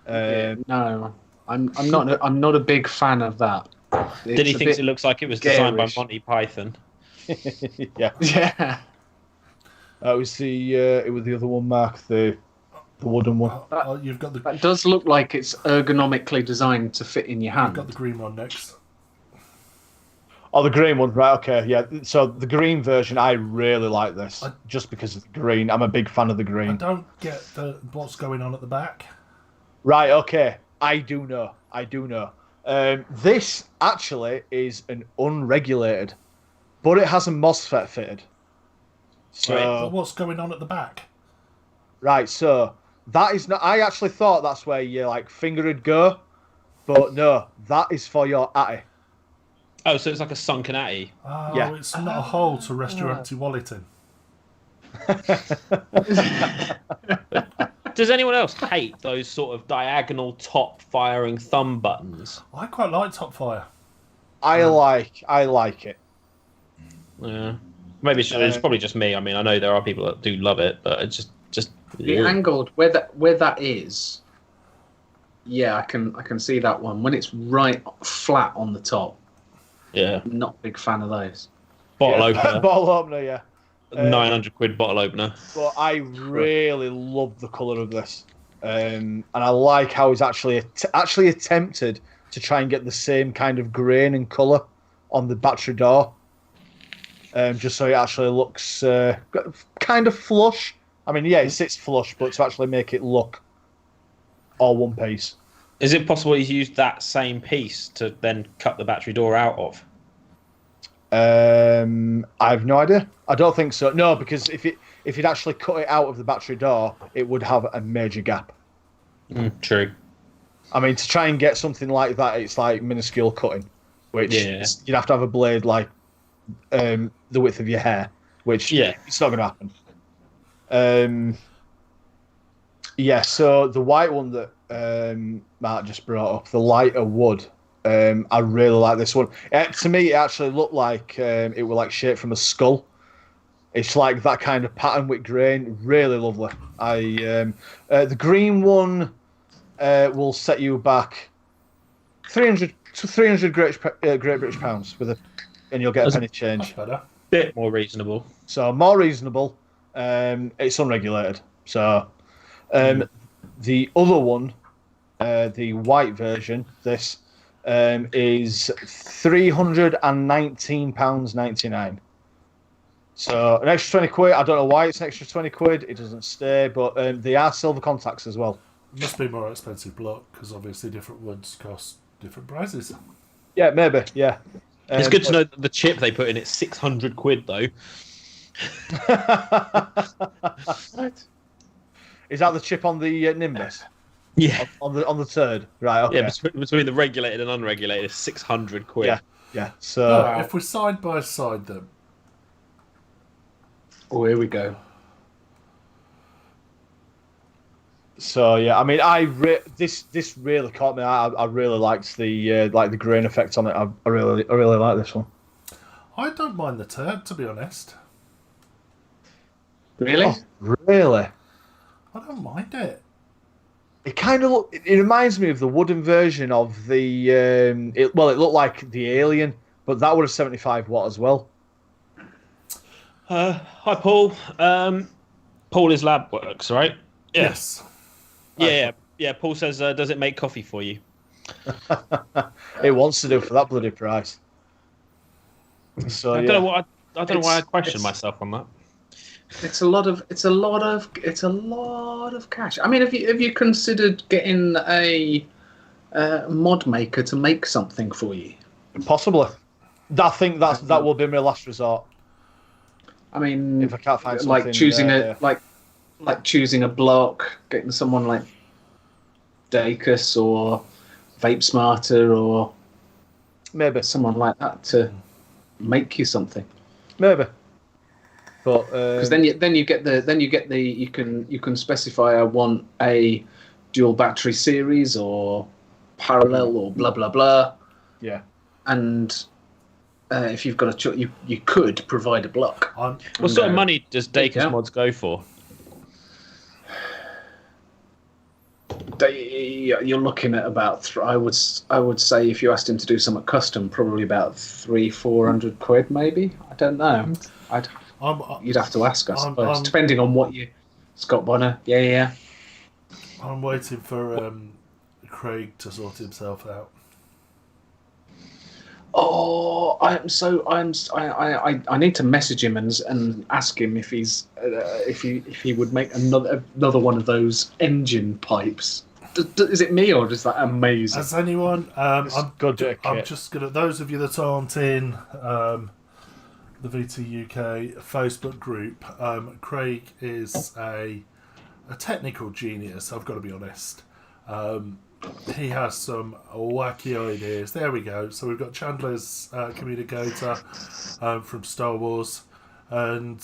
No, I'm not a big fan of that. Did he think bit it looks like it was designed by garish. Monty Python? Yeah. Yeah. It was the other one, Mark, the wooden one. You've got the That does look like it's ergonomically designed to fit in your you've hand. got the green one next. Oh, the green one, right? Okay, yeah. So the green version, I really like this, just because of the green. I'm a big fan of the I green. don't get what's going on at the back. Right? Okay, I do know. This actually is an unregulated, but it has a MOSFET fitted. So But what's going on at the back? right, so that is not. I actually thought that's where your like finger would go, but no, that is for your atty. Oh, so it's like a sunken atty. Oh, Yeah. it's not a hole to rest your empty wallet in. Does anyone else hate those sort of diagonal top firing thumb buttons? I quite like Top Fire. I like it. Yeah. Maybe it's probably just me. I mean, I know there are people that do love it, but it's just The angled where that is. Yeah, I can see that one when it's right flat on the top. Yeah. Not a big fan of those. Bottle opener. Bottle opener, yeah. 900 quid bottle opener. But I really love the colour of this, and I like how he's actually attempted to try and get the same kind of grain and colour on the battery door, just so it actually looks kind of flush. I mean, yeah, it sits flush, but to actually make it look all one piece. Is it possible he's used that same piece to then cut the battery door out of? I have no idea. I don't think so. No, because if it actually cut it out of the battery door, it would have a major gap. True. I mean, to try and get something like that, it's like minuscule cutting, which you'd have to have a blade like the width of your hair, which it's not going to happen. So the white one that Mark just brought up, the lighter wood, I really like this one. To me, it actually looked like it was like shaped from a skull. It's like that kind of pattern with grain. Really lovely. The green one will set you back 300 Great British pounds and you'll get a penny change. Better. Bit more reasonable. So more reasonable. It's unregulated. So the other one, the white version, this is £319.99. So an extra 20 quid. I don't know why it's an extra 20 quid. It doesn't stay, but they are silver contacts as well. Must be more expensive block because obviously different woods cost different prices. Yeah, maybe. Yeah. It's good to know that the chip they put in it's 600 quid though. Right. Is that the chip on the Nimbus? Yeah. On the turd, right? Okay. Yeah, between the regulated and unregulated, 600 quid. Yeah. So if we're side by side them. Oh, here we go. So yeah, I mean, this really caught me. I really liked the grain effect on it. I really like this one. I don't mind the turd, to be honest. Really? Oh, really? I don't mind it. It kind of it reminds me of the wooden version of the. It looked like the Alien, but that would have 75 watt as well. Hi, Paul. Paul is Lab Works, right? Yeah. Yes. Yeah. Paul says, does it make coffee for you? It wants to do for that bloody price. So I don't know why I question myself on that. It's a lot of cash. I mean, have you considered getting a mod maker to make something for you? Possibly. I think that will be my last resort. I mean, if I can't find something, like choosing like choosing a block, getting someone like Dacus or Vape Smarter or maybe someone like that to make you something. Maybe. But because then you can specify I want a dual battery series or parallel or blah blah blah. Yeah. And if you've got a choice, you could provide a block. What sort of money does Dacus mods go for? You're looking at about I would say if you asked him to do something custom, probably about 300-400 quid maybe. I don't know. You'd have to ask, I suppose, depending on what you. Scott Bonner, yeah. I'm waiting for Craig to sort himself out. Oh, I need to message him and ask him if he's if he would make another one of those engine pipes. Is it me or is that amazing? Has anyone? I'm just gonna. Those of you that aren't in the VT UK Facebook group. Craig is a technical genius, I've got to be honest. He has some wacky ideas. There we go. So we've got Chandler's communicator from Star Wars. And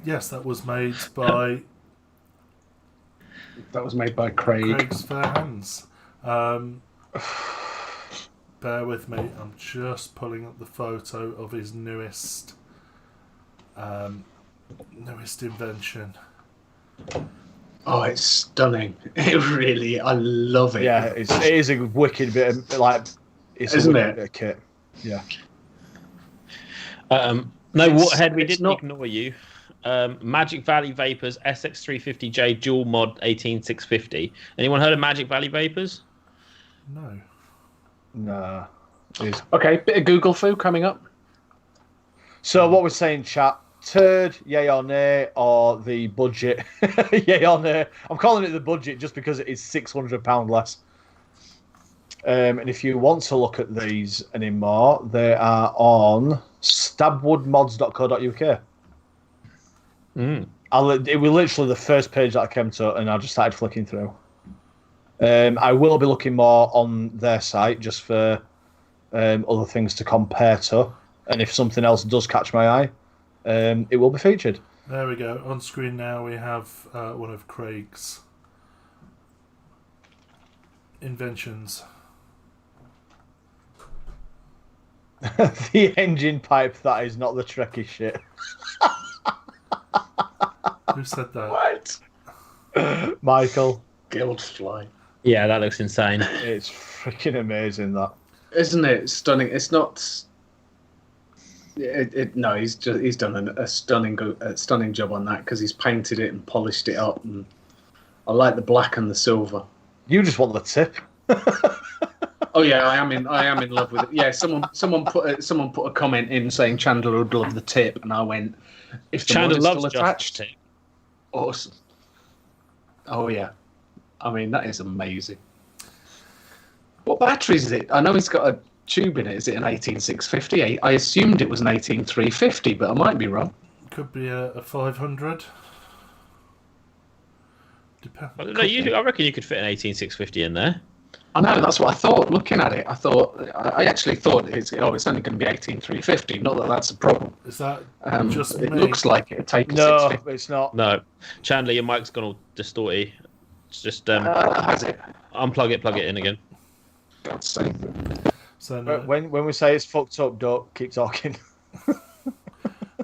yes, that was made by... That was made by Craig. Craig's Fair Hands. Bear with me. I'm just pulling up the photo of his newest invention. Oh, it's stunning! It really, I love it. Yeah, it is a wicked bit of, like, it's Isn't a it? wicked bit of kit. Yeah. No, Waterhead, we didn't ignore you. Magic Valley Vapors SX350J dual mod 18650. Anyone heard of Magic Valley Vapors? No. Nah. Okay, bit of Google foo coming up. So what we're saying, chat, turd, yay or nay, or the budget, yay or nay. I'm calling it the budget just because it is £600 less. And if you want to look at these anymore, they are on stabwoodmods.co.uk. It was literally the first page that I came to, and I just started flicking through. I will be looking more on their site just for other things to compare to, and if something else does catch my eye, it will be featured. There we go. On screen now we have one of Craig's inventions. The engine pipe, that is not the Trekkie shit. Who said that? What? Michael. Guildfly. Yeah, that looks insane. It's freaking amazing, that. Isn't it stunning? It's not. No, he's done a stunning job on that because he's painted it and polished it up, and I like the black and the silver. You just want the tip. Oh yeah, I am in love with it. Yeah, someone put a comment in saying Chandler would love the tip, and I went, if the Chandler mod is loves still attached, tip. Awesome. Oh yeah, I mean that is amazing. What battery is it? I know it's got a tube in it. Is it an 18650? I assumed it was an 18350, but I might be wrong. Could be a 500. I reckon you could fit an 18650 in there. I know, that's what I thought. Looking at it, I actually thought it's only going to be 18350. Not that that's a problem. Is that just it me? looks like it'd take a No, 650. it's not. No, Chandler, your mic's gone all distorty. It's just Has it? unplug it, plug it in again. God's sake. So no, When we say it's fucked up, don't keep talking.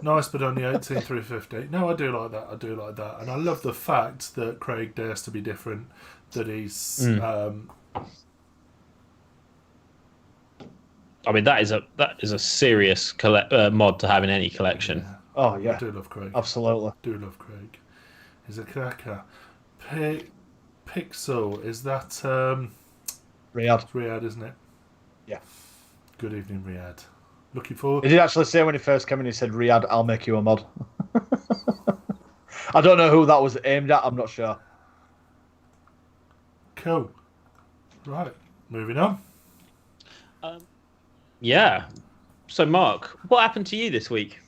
nice, but only 18350. No, I do like that. And I love the fact that Craig dares to be different. That he's. I mean, that is a serious mod to have in any collection. Yeah. Oh, yeah. I do love Craig. Absolutely. Do love Craig. He's a cracker. Pixel, is that Riyadh. Riyadh, isn't it? Yeah. Good evening, Riyadh. Looking forward. He did actually say when he first came in, he said, Riyadh, I'll make you a mod. I don't know who that was aimed at, I'm not sure. Cool. Right, moving on. Yeah. So, Mark, what happened to you this week?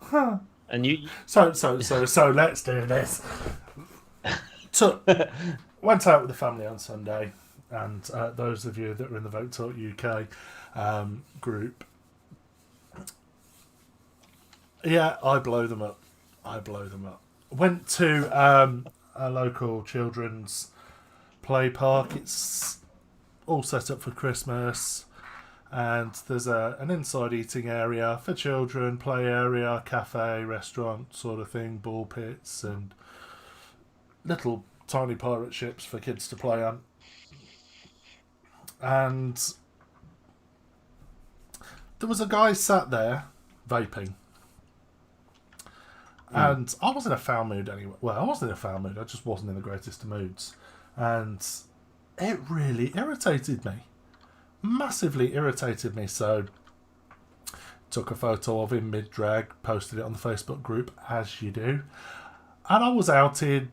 Huh. And you. So let's do this. Went out with the family on Sunday, and those of you that are in the Vape Talk UK group, yeah, I blow them up. Went to a local children's play park. It's all set up for Christmas, and there's an inside eating area for children, play area, cafe, restaurant sort of thing, ball pits and little tiny pirate ships for kids to play on. And there was a guy sat there vaping. And I wasn't in a foul mood anyway. Well, I wasn't in a foul mood. I just wasn't in the greatest of moods. And it really irritated me. Massively irritated me. So, took a photo of him mid-drag, posted it on the Facebook group, as you do. And I was outed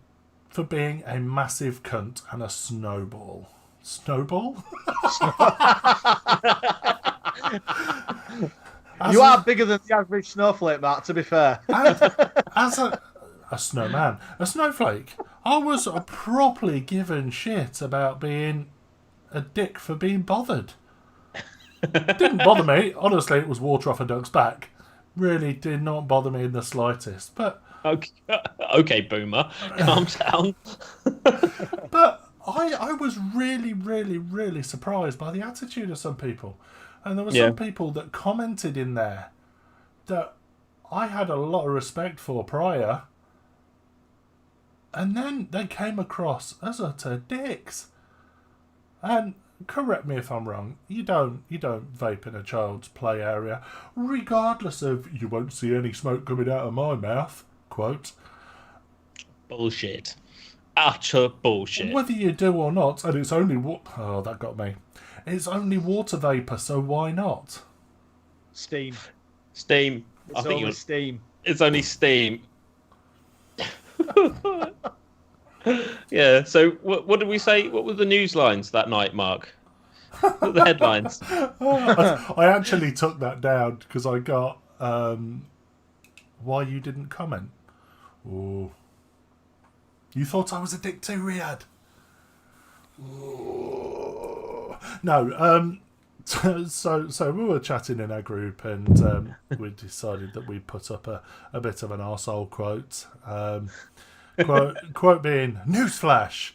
for being a massive cunt and a snowball. Snowball? As You a- are bigger than the average snowflake, Matt, to be fair. and as a snowman, a snowflake, I was properly given shit about being a dick for being bothered. Didn't bother me. Honestly, it was water off a duck's back. Really did not bother me in the slightest. But Okay, boomer, calm down. But I was really, really, really surprised by the attitude of some people. And there were some people that commented in there that I had a lot of respect for prior. And then they came across as utter dicks. And correct me if I'm wrong, you don't vape in a child's play area, regardless of "you won't see any smoke coming out of my mouth" quote. Bullshit. Utter bullshit. Whether you do or not, and it's only oh, that got me. It's only water vapour, so why not? Steam. Steam. It's only steam. It's only steam. Yeah, so what did we say? What were the news lines that night, Mark? What were the headlines? I actually took that down because I got why you didn't comment. Oh, you thought I was a dick too, Riyadh? Ooh. No, so we were chatting in our group and we decided that we'd put up a bit of an arsehole quote. Quote being, "Newsflash,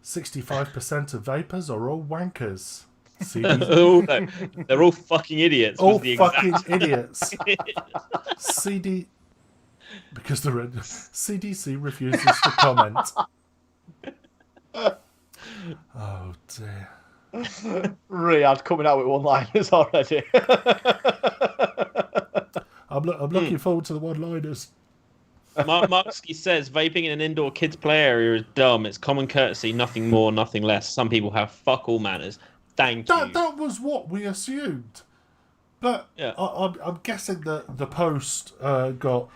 65% of vapors are all wankers." Oh, no. They're all fucking idiots. All was the fucking exact- idiots. Because the CDC refuses to comment. Oh dear. Riyadh coming out with one-liners already. I'm looking forward to the one-liners. Marksky says vaping in an indoor kids play area is dumb. It's common courtesy, nothing more, nothing less. Some people have fuck all manners. Thank you. That was what we assumed. But Yeah. I'm guessing that the post got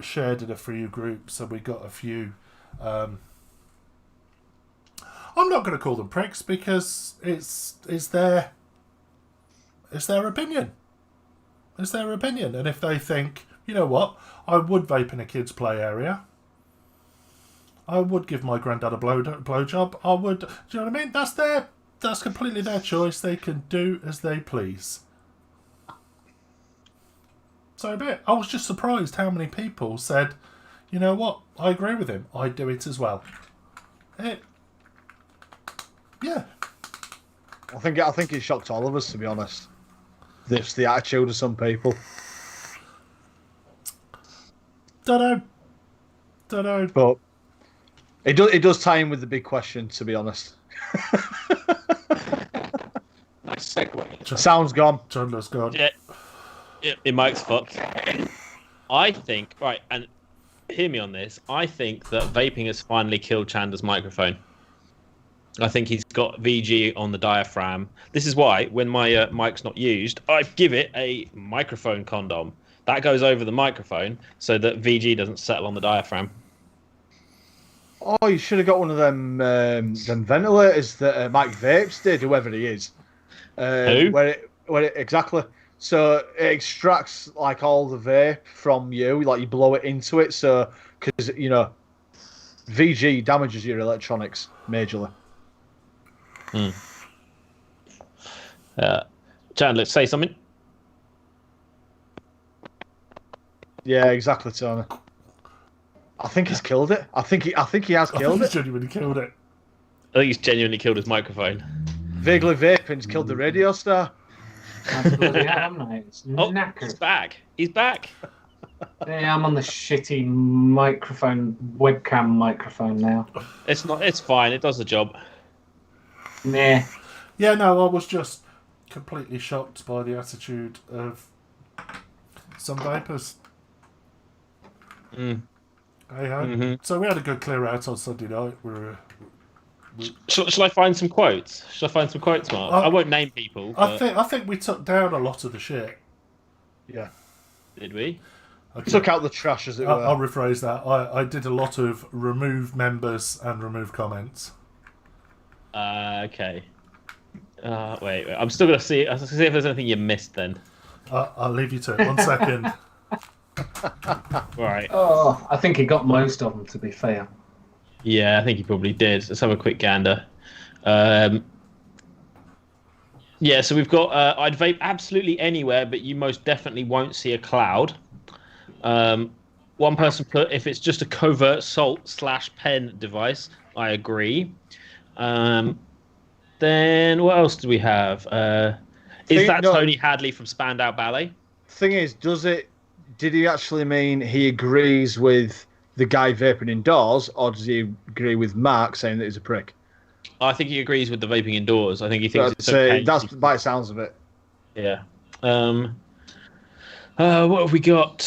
shared in a few groups, and we got a few. I'm not going to call them pricks because it's their opinion. It's their opinion, and if they think, you know what, I would vape in a kids' play area. I would give my granddad a blowjob. I would. Do you know what I mean? That's completely their choice. They can do as they please. So I was just surprised how many people said, you know what, I agree with him. I'd do it as well. Yeah. I think it shocked all of us, to be honest. This the attitude of some people. Don't know. But it does tie in with the big question, to be honest. Nice segue. Sound's gone. Chandler's gone. Yeah. Your mic's fucked. I think, right, and hear me on this, I think that vaping has finally killed Chandler's microphone. I think he's got VG on the diaphragm. This is why, when my mic's not used, I give it a microphone condom. That goes over the microphone so that VG doesn't settle on the diaphragm. Oh, you should have got one of them ventilators that Mike Vapes did, whoever he is. Who? Where it exactly. So it extracts like all the vape from you, like you blow it into it. So because VG damages your electronics majorly. Chandler, say something. Yeah, exactly, Tony. I think he's killed it. I think he has I killed think he's it. genuinely killed it. I think he's genuinely killed his microphone. Vaguely vaping's killed the radio star. I bloody haven't I? It's Oh, knackered. he's back. He's back. Yeah, I'm on the shitty webcam microphone now. It's not. It's fine. It does the job. Nah. Yeah, no, I was just completely shocked by the attitude of some vapors. Mm. Hey ho. Mhm. So we had a good clear out on Sunday night. Shall I find some quotes? Shall I find some quotes, Mark? I won't name people. I But think we took down a lot of the shit. Yeah. did we? Okay. Took out the trash, as it were. I'll rephrase that. I did a lot of remove members and remove comments. Okay. Wait. I'm still gonna see. I'll see if there's anything you missed then. I'll leave you to it. 1 second. Right. Oh, I think he got most of them, to be fair. Yeah, I think he probably did. Let's have a quick gander. Yeah, so we've got I'd vape absolutely anywhere, but you most definitely won't see a cloud. One person put, if it's just a covert salt/pen device, I agree. Then what else do we have? Is that Tony Hadley from Spandau Ballet? Thing is, did he actually mean he agrees with the guy vaping indoors, or does he agree with Mark saying that he's a prick? I think he agrees with the vaping indoors. I think he thinks it's okay. That's by the sounds of it. Yeah. What have we got?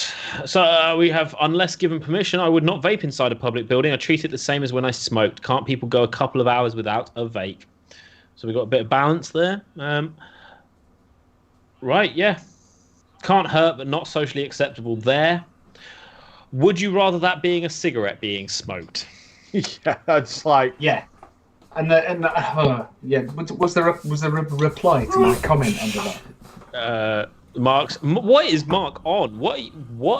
So we have, unless given permission, I would not vape inside a public building. I treat it the same as when I smoked. Can't people go a couple of hours without a vape? So we've got a bit of balance there. Right, yeah. Can't hurt, but not socially acceptable there. Would you rather that being a cigarette being smoked? Yeah, it's like... Yeah. And yeah, was there a reply to my comment under that? What is Mark on? What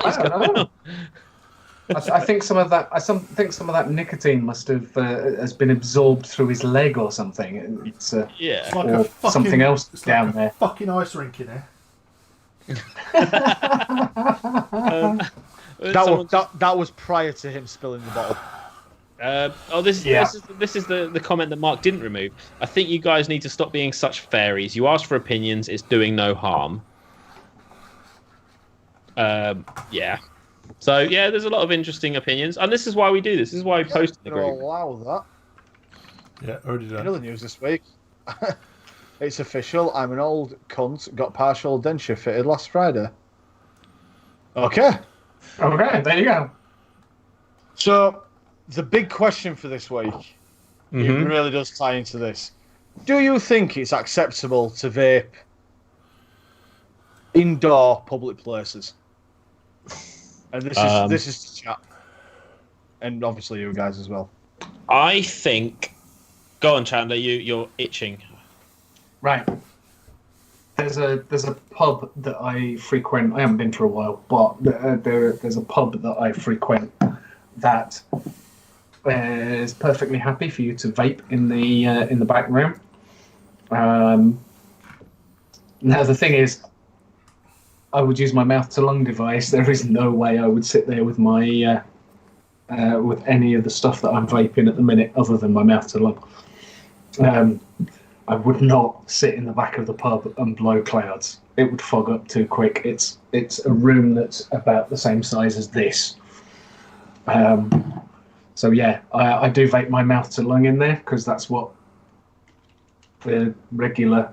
is going on? I think some of that. Think some of that nicotine must have has been absorbed through his leg or something. It's yeah, like or something else down there. Fucking ice rink in here. That was prior to him spilling the bottle. This is the comment that Mark didn't remove. I think you guys need to stop being such fairies. You asked for opinions. It's doing no harm. Yeah. So yeah, there's a lot of interesting opinions, and this is why we do this. This is why we post in the group. Allow that. Yeah, already done. Another news this week. It's official. I'm an old cunt. Got partial denture fitted last Friday. Okay. Okay, there you go. So, the big question for this week, it really does tie into this. Do you think it's acceptable to vape indoor public places? And this is to chat. And obviously you guys as well. I think... Go on, Chandler, you're itching. Right. There's a pub that I frequent. I haven't been for a while, but there's a pub that I frequent that is perfectly happy for you to vape in the back room. Now the thing is, I would use my mouth to lung device. There is no way I would sit there with my with any of the stuff that I'm vaping at the minute, other than my mouth to lung. I would not sit in the back of the pub and blow clouds. It would fog up too quick. It's a room that's about the same size as this. So yeah, I do vape my mouth to lung in there because that's what the regulars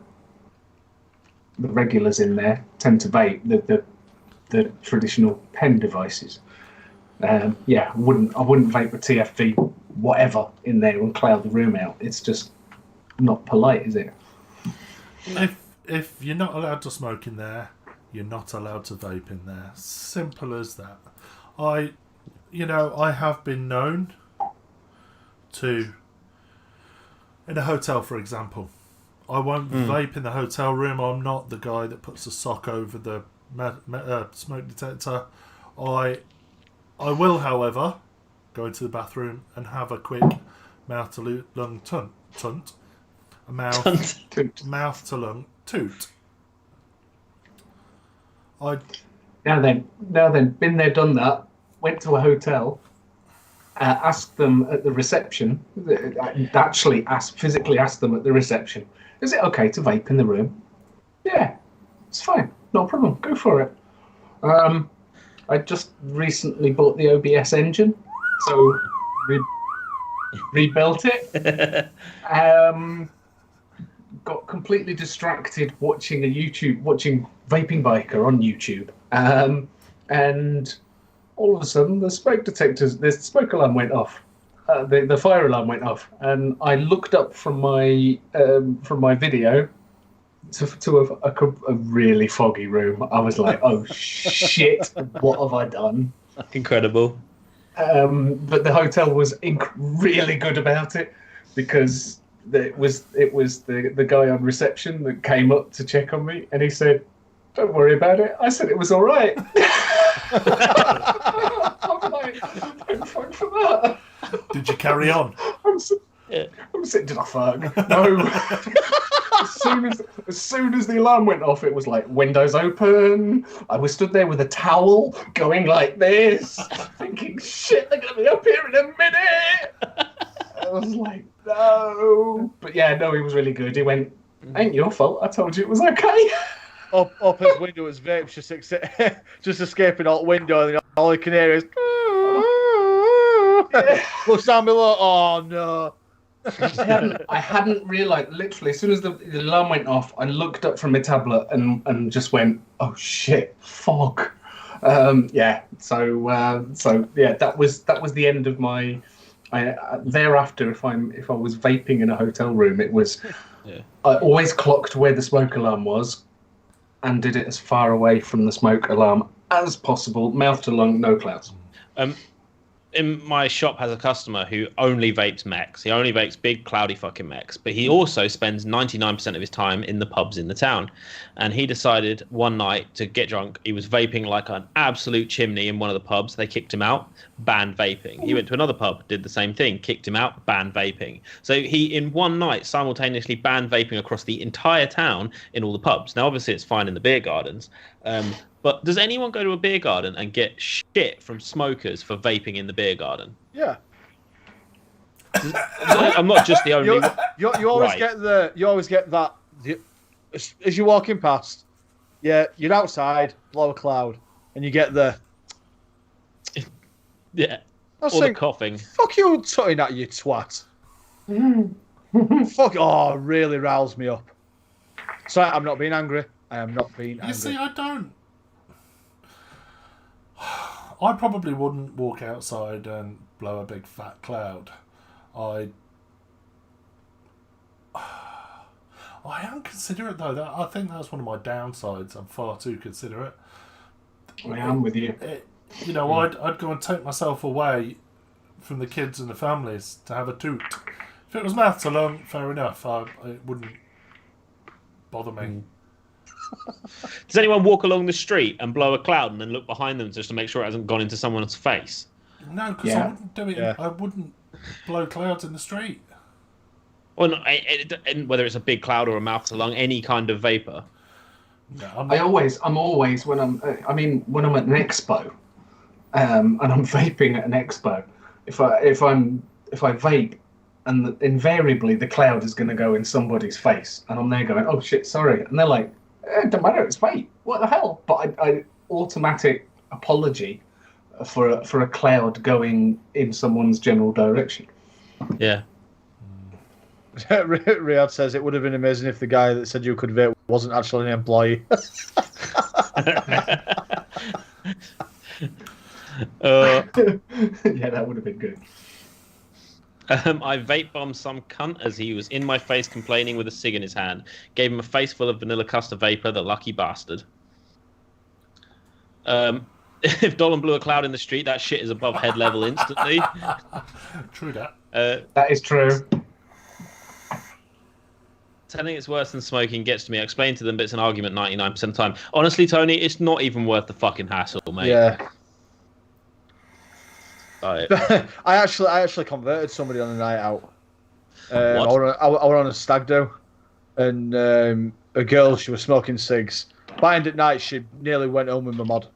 in there tend to vape. The traditional pen devices. Yeah, I wouldn't vape a TFV whatever in there and cloud the room out. It's just not polite, is it? If you're not allowed to smoke in there, you're not allowed to vape in there. Simple as that. I have been known to, in a hotel, for example, I won't vape in the hotel room. I'm not the guy that puts a sock over the smoke detector. I will, however, go into the bathroom and have a quick mouth to lung tunt. A mouth to lung toot. Now then, been there, done that. Went to a hotel. Asked them at the reception. Actually, physically asked them at the reception. Is it okay to vape in the room? Yeah, it's fine. No problem. Go for it. I just recently bought the OBS engine, so rebuilt it. Got completely distracted watching Vaping Biker on YouTube, and all of a sudden the smoke alarm went off, the fire alarm went off, and I looked up from my video to a really foggy room. I was like, oh shit, what have I done? Incredible. But the hotel was really good about it, because it was the guy on reception that came up to check on me, and he said, Don't worry about it. I said it was all right. I'm like, don't fuck for that. Did you carry on? I'm sitting. Did I fuck? No. as soon as the alarm went off, it was like windows open. I was stood there with a towel, going like this, thinking, "Shit, they're gonna be up here in a minute." I was like, "No," but yeah, no, he was really good. He went, "Ain't your fault. I told you it was okay." Up his window, his vape's just escaping out the window, and all he can hear is. Looks down below. Oh no. I hadn't realised. Literally, as soon as the alarm went off, I looked up from my tablet and just went, "Oh shit, fog." Yeah. So yeah, that was the end of my. Thereafter, if I was vaping in a hotel room, it was. Yeah. I always clocked where the smoke alarm was, and did it as far away from the smoke alarm as possible, mouth to lung, no clouds. In my shop has a customer who only vapes mechs. He only vapes big, cloudy fucking mechs. But he also spends 99% of his time in the pubs in the town. And he decided one night to get drunk. He was vaping like an absolute chimney in one of the pubs. They kicked him out, banned vaping. He went to another pub, did the same thing, kicked him out, banned vaping. So he, in one night, simultaneously banned vaping across the entire town in all the pubs. Now, obviously, it's fine in the beer gardens. But does anyone go to a beer garden and get shit from smokers for vaping in the beer garden? Yeah. I'm not just the only. You always get that as you're walking past. Yeah, you're outside, blow a cloud, and you get the. Yeah. Or saying, the coughing. Fuck you, tutting at you, twat. Fuck! Oh, really riles me up. So I'm not being angry. I am not being angry. You see, I don't. I probably wouldn't walk outside and blow a big fat cloud. I am considerate though. I think that's one of my downsides. I'm far too considerate. I am with you. I'd go and take myself away from the kids and the families to have a toot. If it was mouth to lung, fair enough. It wouldn't bother me. Does anyone walk along the street and blow a cloud and then look behind them just to make sure it hasn't gone into someone's face? No, because I wouldn't do it. Yeah. I wouldn't blow clouds in the street. Or not, whether it's a big cloud or a mouth to lung, any kind of vapor. No, I'm always when I'm at an expo, and I'm vaping at an expo. If I vape, and invariably the cloud is going to go in somebody's face, and I'm there going, "Oh shit, sorry," and they're like, "It don't matter, it's vape. What the hell?" But I automatic apology for a cloud going in someone's general direction. Yeah. Riyadh says it would have been amazing if the guy that said you could vape wasn't actually an employee. Yeah, that would have been good. I vape bombed some cunt as he was in my face complaining with a cig in his hand. Gave him a face full of vanilla custard vapor, the lucky bastard. If Dolan blew a cloud in the street, that shit is above head level instantly. True that. That is true. Telling it's worse than smoking gets to me. I explain to them, but it's an argument 99% of the time. Honestly, Tony, it's not even worth the fucking hassle, mate. Yeah. Right. I actually converted somebody on a night out. I What? were on a stag do, and a girl, she was smoking cigs. By end at night, she nearly went home with my mod.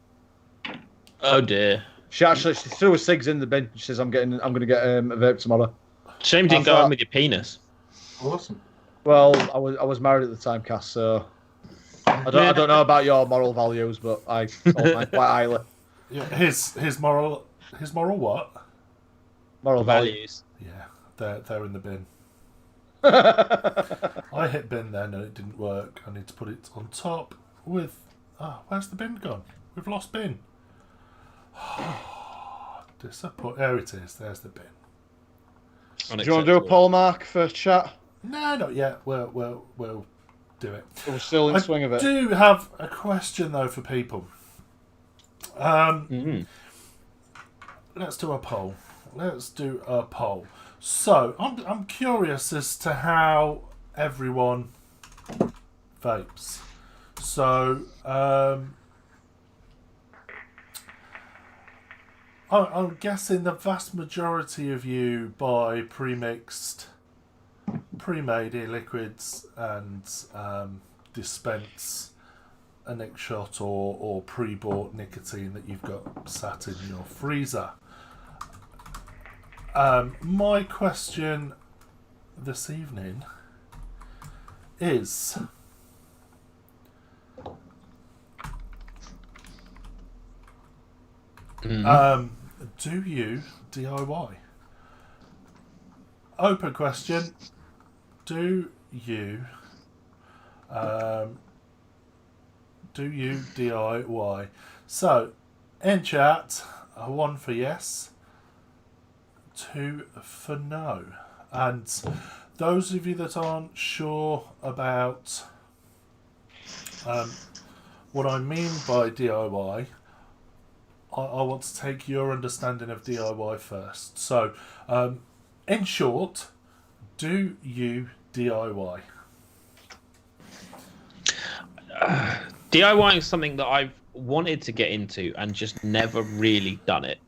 Oh dear. She threw her cigs in the bin. She says, "I'm going to get a vape tomorrow." Shame you didn't go home with your penis. Awesome. Well, I was married at the time, Cass, so I don't know about your moral values, but I hold mine quite highly. Yeah, his moral what? Moral values. Yeah, they're in the bin. I hit bin then and it didn't work. I need to put it on top with. Where's the bin gone? We've lost bin. Disappoint. There it is. There's the bin. Do you want to do a poll, Mark, for chat? No, not yet. We'll do it. We're still in the swing of it. I do have a question though for people. Let's do a poll. So I'm curious as to how everyone vapes. So, I'm guessing the vast majority of you buy pre-mixed, pre-made e-liquids and dispense a Nick shot or pre-bought nicotine that you've got sat in your freezer. My question this evening is... do you DIY? Open question. Do you DIY? So, in chat, 1 for yes, 2 for no. And those of you that aren't sure about what I mean by DIY, I want to take your understanding of DIY first. So, in short, do you DIY? DIY is something that I've wanted to get into and just never really done it.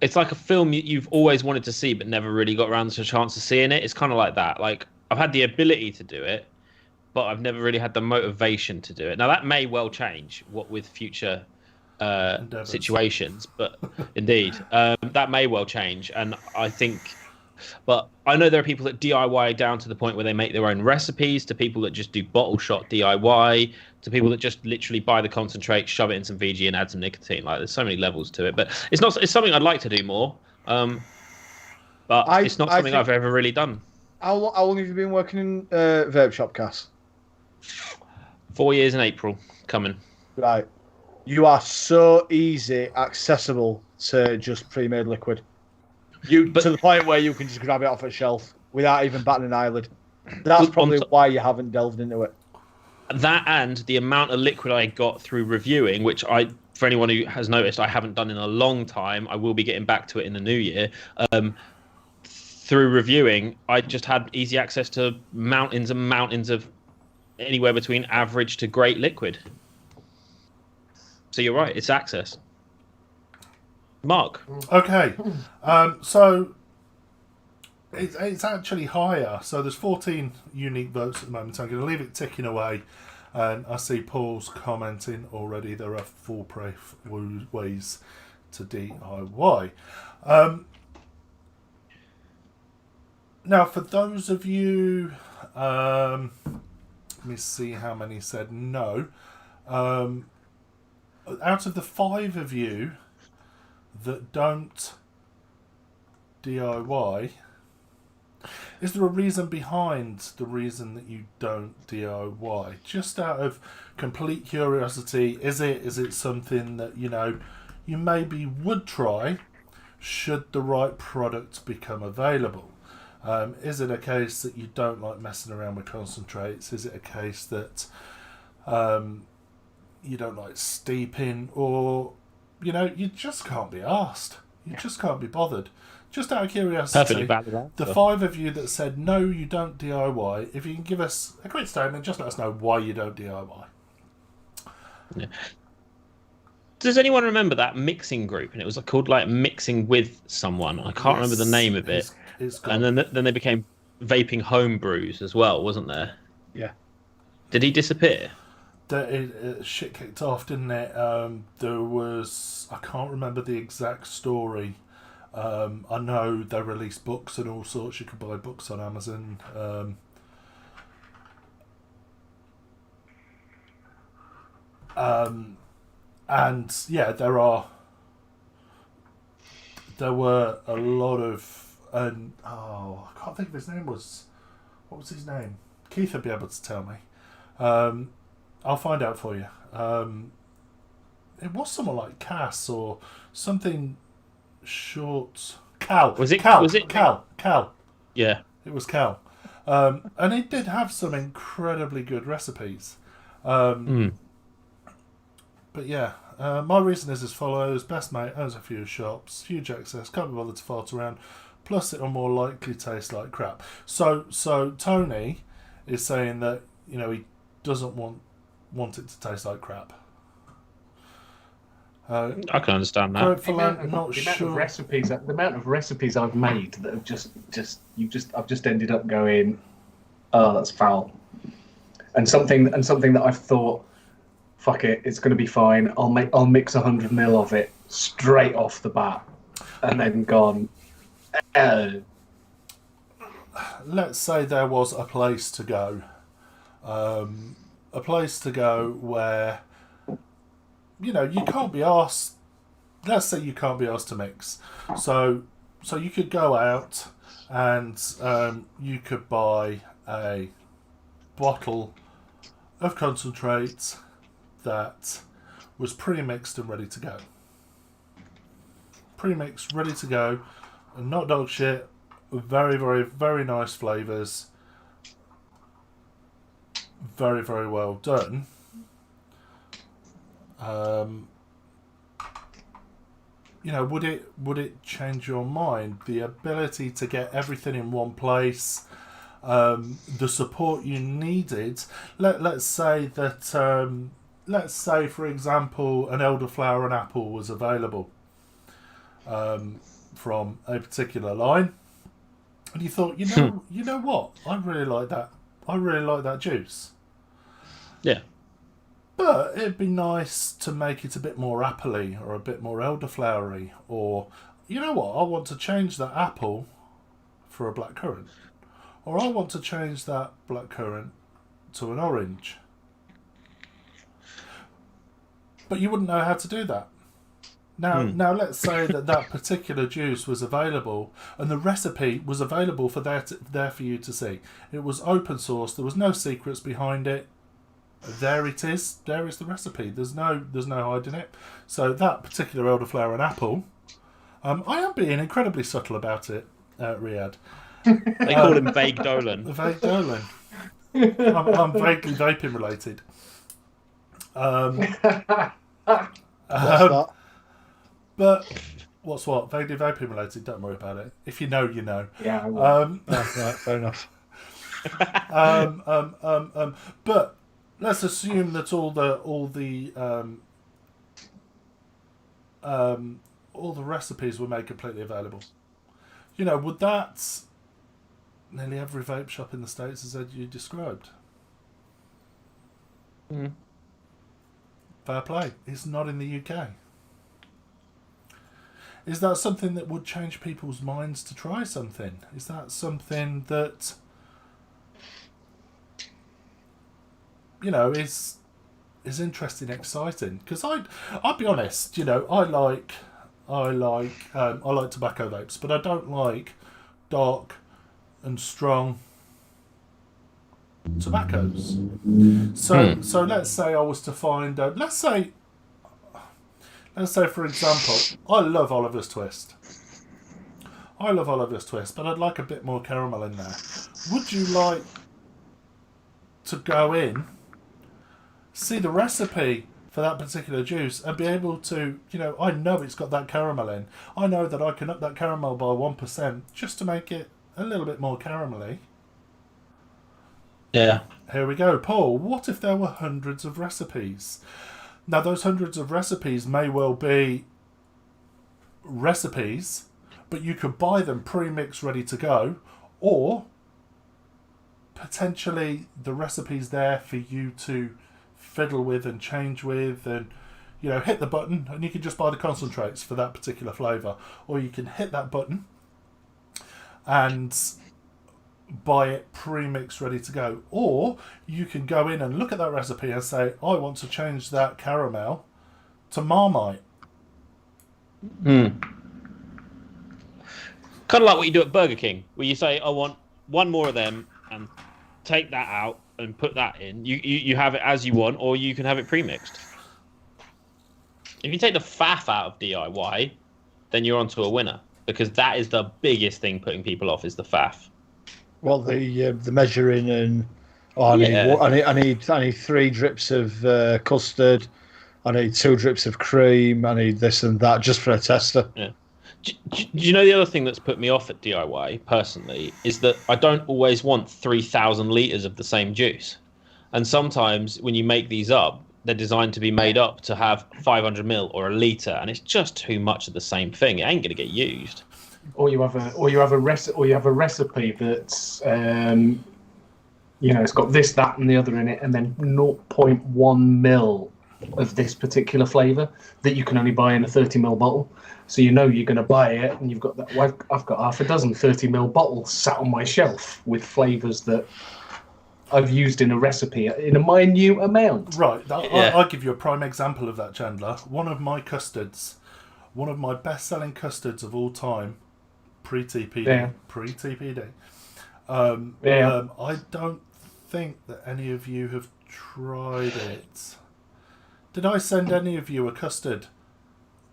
It's like a film you've always wanted to see but never really got around to a chance to seeing it. It's kind of like that. Like, I've had the ability to do it, but I've never really had the motivation to do it. Now, that may well change with future situations, but indeed, that may well change. And I think... But I know there are people that DIY down to the point where they make their own recipes, to people that just do bottle shot DIY, to people that just literally buy the concentrate, shove it in some VG and add some nicotine. Like, there's so many levels to it. But it's something I'd like to do more. But it's not something I've ever really done. How long have you been working in vape shop, Cass? 4 years in April, coming. Right. You are so easy accessible to just pre-made liquid. To the point where you can just grab it off a shelf without even batting an eyelid. That's probably why you haven't delved into it. That and the amount of liquid I got through reviewing, which for anyone who has noticed, I haven't done in a long time. I will be getting back to it in the new year. Through reviewing, I just had easy access to mountains and mountains of anywhere between average to great liquid. So you're right, it's access. Mark. Okay, so it's actually higher. So there's 14 unique votes at the moment. I'm going to leave it ticking away. And I see Paul's commenting already. There are foolproof ways to DIY. Now, for those of you, let me see how many said no. Out of the 5 of you that don't DIY, is there a reason behind the reason that you don't DIY? Just out of complete curiosity, is it something that you maybe would try should the right product become available? Is it a case that you don't like messing around with concentrates? Is it a case that you don't like steeping, or you just can't be arsed. You just can't be bothered. Just out of curiosity, the 5 of you that said no, you don't DIY, if you can give us a quick statement, just let us know why you don't DIY. Yeah. Does anyone remember that mixing group? And it was called Mixing with Someone. I can't remember the name of it. And then they became Vaping Homebrews as well, wasn't there? Yeah. Did he disappear? Shit kicked off, didn't it? There was... I can't remember the exact story. I know they released books and all sorts. You could buy books on Amazon. And yeah, there were a lot of... I can't think of his name. What was his name? Keith would be able to tell me. I'll find out for you. It was someone like Cass or something short. Cal. Was it Cal? Yeah. It was Cal. And he did have some incredibly good recipes. But yeah, my reason is as follows. Best mate owns a few shops, huge access, can't be bothered to fart around, plus it'll more likely taste like crap. So Tony is saying that he doesn't want want it to taste like crap. I can understand that. Fulfilment, not the sure. amount of recipes I've made that have I've just ended up going, oh, that's foul, and something that I've thought, fuck it, it's going to be fine. I'll mix 100 ml of it straight off the bat, and then gone. Let's say there was a place to go, where, you know, you can't be asked. Let's say you can't be asked to mix, so you could go out and you could buy a bottle of concentrate that was pre-mixed and ready to go. Pre-mixed, ready to go, and not dog shit. Very, very, very nice flavours. Very, very well done. You know, would it change your mind? The ability to get everything in one place, the support you needed. Let's say that, let's say for example, an elderflower and apple was available from a particular line, and you thought, you know what, I really like that. I really like that juice. Yeah. But it'd be nice to make it a bit more apple-y or a bit more elderflowery, or, you know what, I want to change that apple for a blackcurrant, or I want to change that blackcurrant to an orange. But you wouldn't know how to do that. Now let's say that particular juice was available, and the recipe was available for there for you to see. It was open source. There was no secrets behind it. There it is. There is the recipe. There's no hiding it. So that particular elderflower and apple, I am being incredibly subtle about it, Riyadh. They call him Vague Dolan. Vague Dolan. I'm vaguely vaping related. But what's what? Vaguely vaping related. Don't worry about it. If you know, you know. Yeah. I will. Right, fair enough. But let's assume that all the recipes were made completely available. You know, would that nearly every vape shop in the States as you described? Fair play. It's not in the UK. Is that something that would change people's minds to try something? Is that something that, you know, is interesting, exciting? Because I'll be honest, you know, I like tobacco vapes, but I don't like dark and strong tobaccos. So let's say I was to find let's say for example, I love Oliver's Twist, but I'd like a bit more caramel in there. Would you like to go in, see the recipe for that particular juice, and be able to, you know, I know it's got that caramel in. I know that I can up that caramel by 1% just to make it a little bit more caramelly. Yeah. Here we go. Paul, what if there were hundreds of recipes? Now, those hundreds of recipes may well be recipes, but you could buy them pre-mixed, ready to go, or potentially the recipe's there for you to fiddle with and change with, and, you know, hit the button and you can just buy the concentrates for that particular flavour, or you can hit that button and buy it pre-mixed, ready to go, or you can go in and look at that recipe and say, I want to change that caramel to Marmite. Kind of like what you do at Burger King, where you say, I want one more of them, and take that out and put that in. You have it as you want, or you can have it pre-mixed. If you take the faff out of DIY, then you're onto a winner, because that is the biggest thing putting people off, is the faff. Well, the measuring and I need 3 drips of custard. I need 2 drips of cream. I need this and that just for a tester. Yeah. Do you know the other thing that's put me off at DIY personally is that I don't always want 3,000 litres of the same juice. And sometimes when you make these up, they're designed to be made up to have 500 ml or a litre, and it's just too much of the same thing. It ain't going to get used. Or you have a recipe that's it's got this, that, and the other in it, and then 0.1 mil of this particular flavour that you can only buy in a 30 ml bottle. So you're going to buy it, and you've got that. Well, I've got half a dozen 30 ml bottles sat on my shelf with flavours that I've used in a recipe in a minute amount. Right, I'll give you a prime example of that, Chandler. One of my best-selling custards of all time, pre-TPD. I don't think that any of you have tried it. Did I send any of you a custard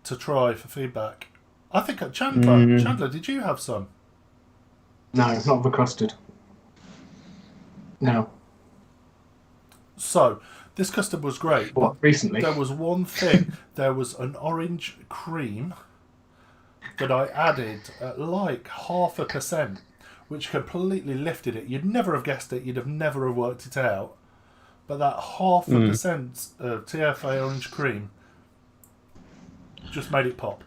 to try for feedback? I think Chandler, did you have some? No, not the custard. No. So, this custard was great. What, recently? There was one thing. There was an orange cream that I added at like 0.5%, which completely lifted it. You'd never have guessed it. You'd have never have worked it out. But that 0.5% of TFA orange cream just made it pop.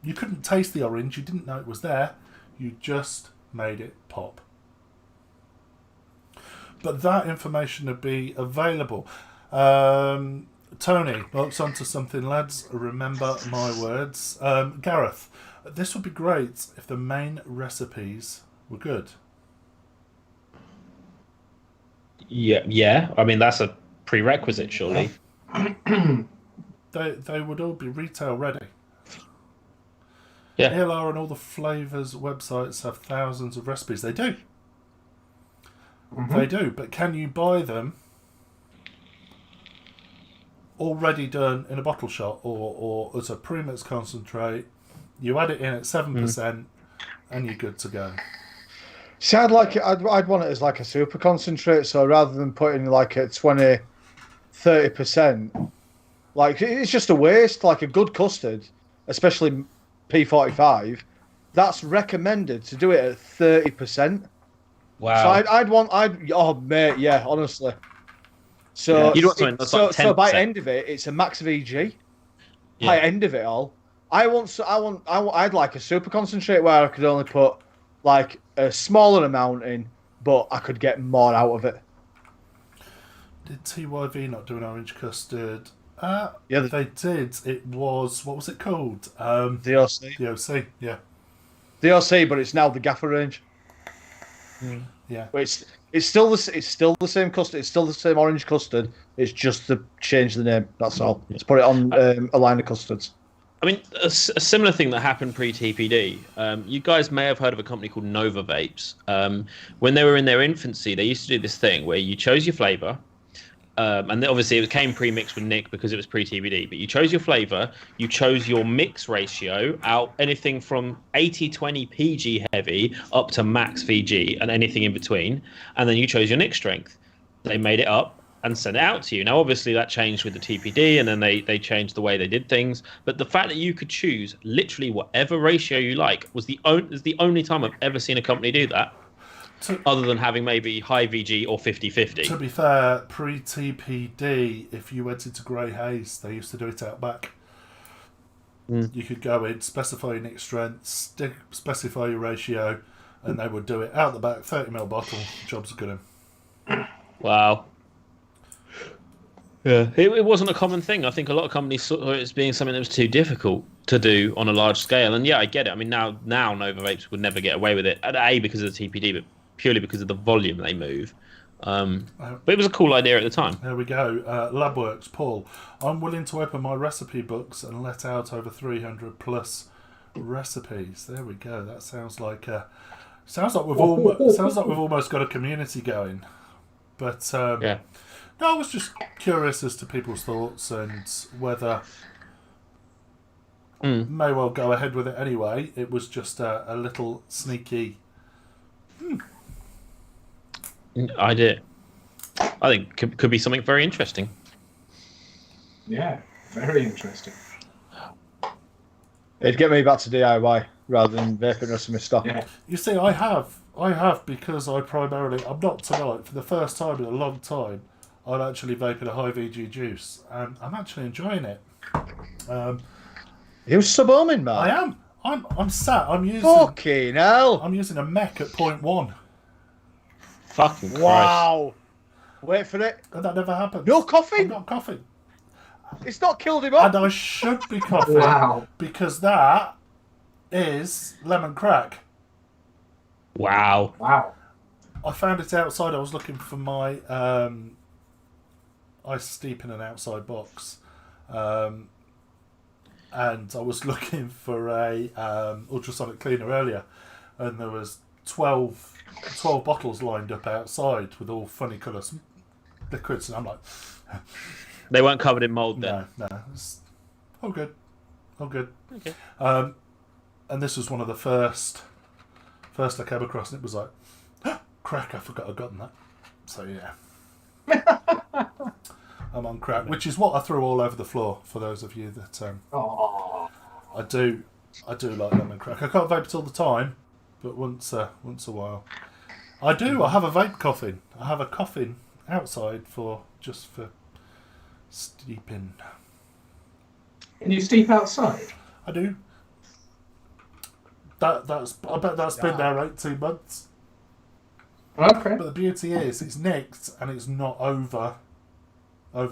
You couldn't taste the orange. You didn't know it was there. You just made it pop. But that information would be available. Tony, looks onto something, lads. Remember my words. Gareth, this would be great if the main recipes were good. Yeah. I mean, that's a prerequisite, surely. They would all be retail ready. Yeah. ELR and all the flavours websites have thousands of recipes. They do. They do, but can you buy them already done in a bottle shot or as a premix concentrate? You add it in at 7% and you're good to go. See, I'd want it as like a super concentrate, so rather than putting like a 20-30%, like it's just a waste. Like a good custard, especially P45, that's recommended to do it at 30%. Wow. So mate, yeah, honestly. So you'd want something that's like 10%. So by end of it, it's a max VG. Yeah. By end of it all, I'd like a super concentrate where I could only put like a smaller amount in, but I could get more out of it. Did TYV not do an orange custard? Yeah, they did. It was, what was it called? DOC. DOC, yeah. DOC, but it's now the Gaffer range. Yeah, but it's still the same custard. It's still the same orange custard. It's just to change the name. That's all. Let's put it on a line of custards. I mean, a similar thing that happened pre-TPD. You guys may have heard of a company called Nova Vapes. When they were in their infancy, they used to do this thing where you chose your flavour. And obviously it came pre-mixed with Nick because it was pre-TBD, but you chose your flavour, you chose your mix ratio out anything from 80-20 PG heavy up to max VG and anything in between, and then you chose your Nick strength. They made it up and sent it out to you. Now obviously that changed with the TPD and then they changed the way they did things, but the fact that you could choose literally whatever ratio you like is the only time I've ever seen a company do that. Other than having maybe high VG or 50-50. To be fair, pre-TPD, if you went into Grey Haze, they used to do it out back. You could go in, specify your Nick strength, specify your ratio, and they would do it out the back, 30ml bottle, jobs are good. Wow. Yeah, it wasn't a common thing. I think a lot of companies saw it as being something that was too difficult to do on a large scale. And yeah, I get it. I mean, now Nova Vapes would never get away with it. A, because of the TPD, but purely because of the volume they move. But it was a cool idea at the time. There we go. Labworks, Paul. I'm willing to open my recipe books and let out over 300 plus recipes. There we go. That sounds like we've almost got a community going. But yeah. No, I was just curious as to people's thoughts and whether may well go ahead with it anyway. It was just a little sneaky idea. I think could be something very interesting. Yeah, very interesting. It'd get me back to DIY rather than vaping rest of my stock. Yeah. You see, I have I have, because I'm not tonight, for the first time in a long time, I'm actually vaping a high VG juice, and I'm actually enjoying it. You're subhuming, man. I am. I'm sat. I'm Fucking hell. using a mech at 0.1. Fucking Christ. Wow. Wait for it. And that never happens. No coughing? I'm not coughing. It's not killed him up. And I should be coughing. Wow. Because that is lemon crack. Wow. Wow. I found it outside. I was looking for my ice steep in an outside box. And I was looking for a ultrasonic cleaner earlier. And there was 12 bottles lined up outside with all funny colours liquids. And I'm like... They weren't covered in mould then? No. It's all good. Okay. And this was one of the first I came across, and it was like, crack, I forgot I'd gotten that. So, yeah. I'm on crack, which is what I threw all over the floor, for those of you that... I do like lemon crack. I can't vape it all the time, but once a while. I have a vape coffin. I have a coffin outside just for steeping. Can you steep outside? I do. I bet that's been there 18 months. Okay. But the beauty is, it's nicked and it's not over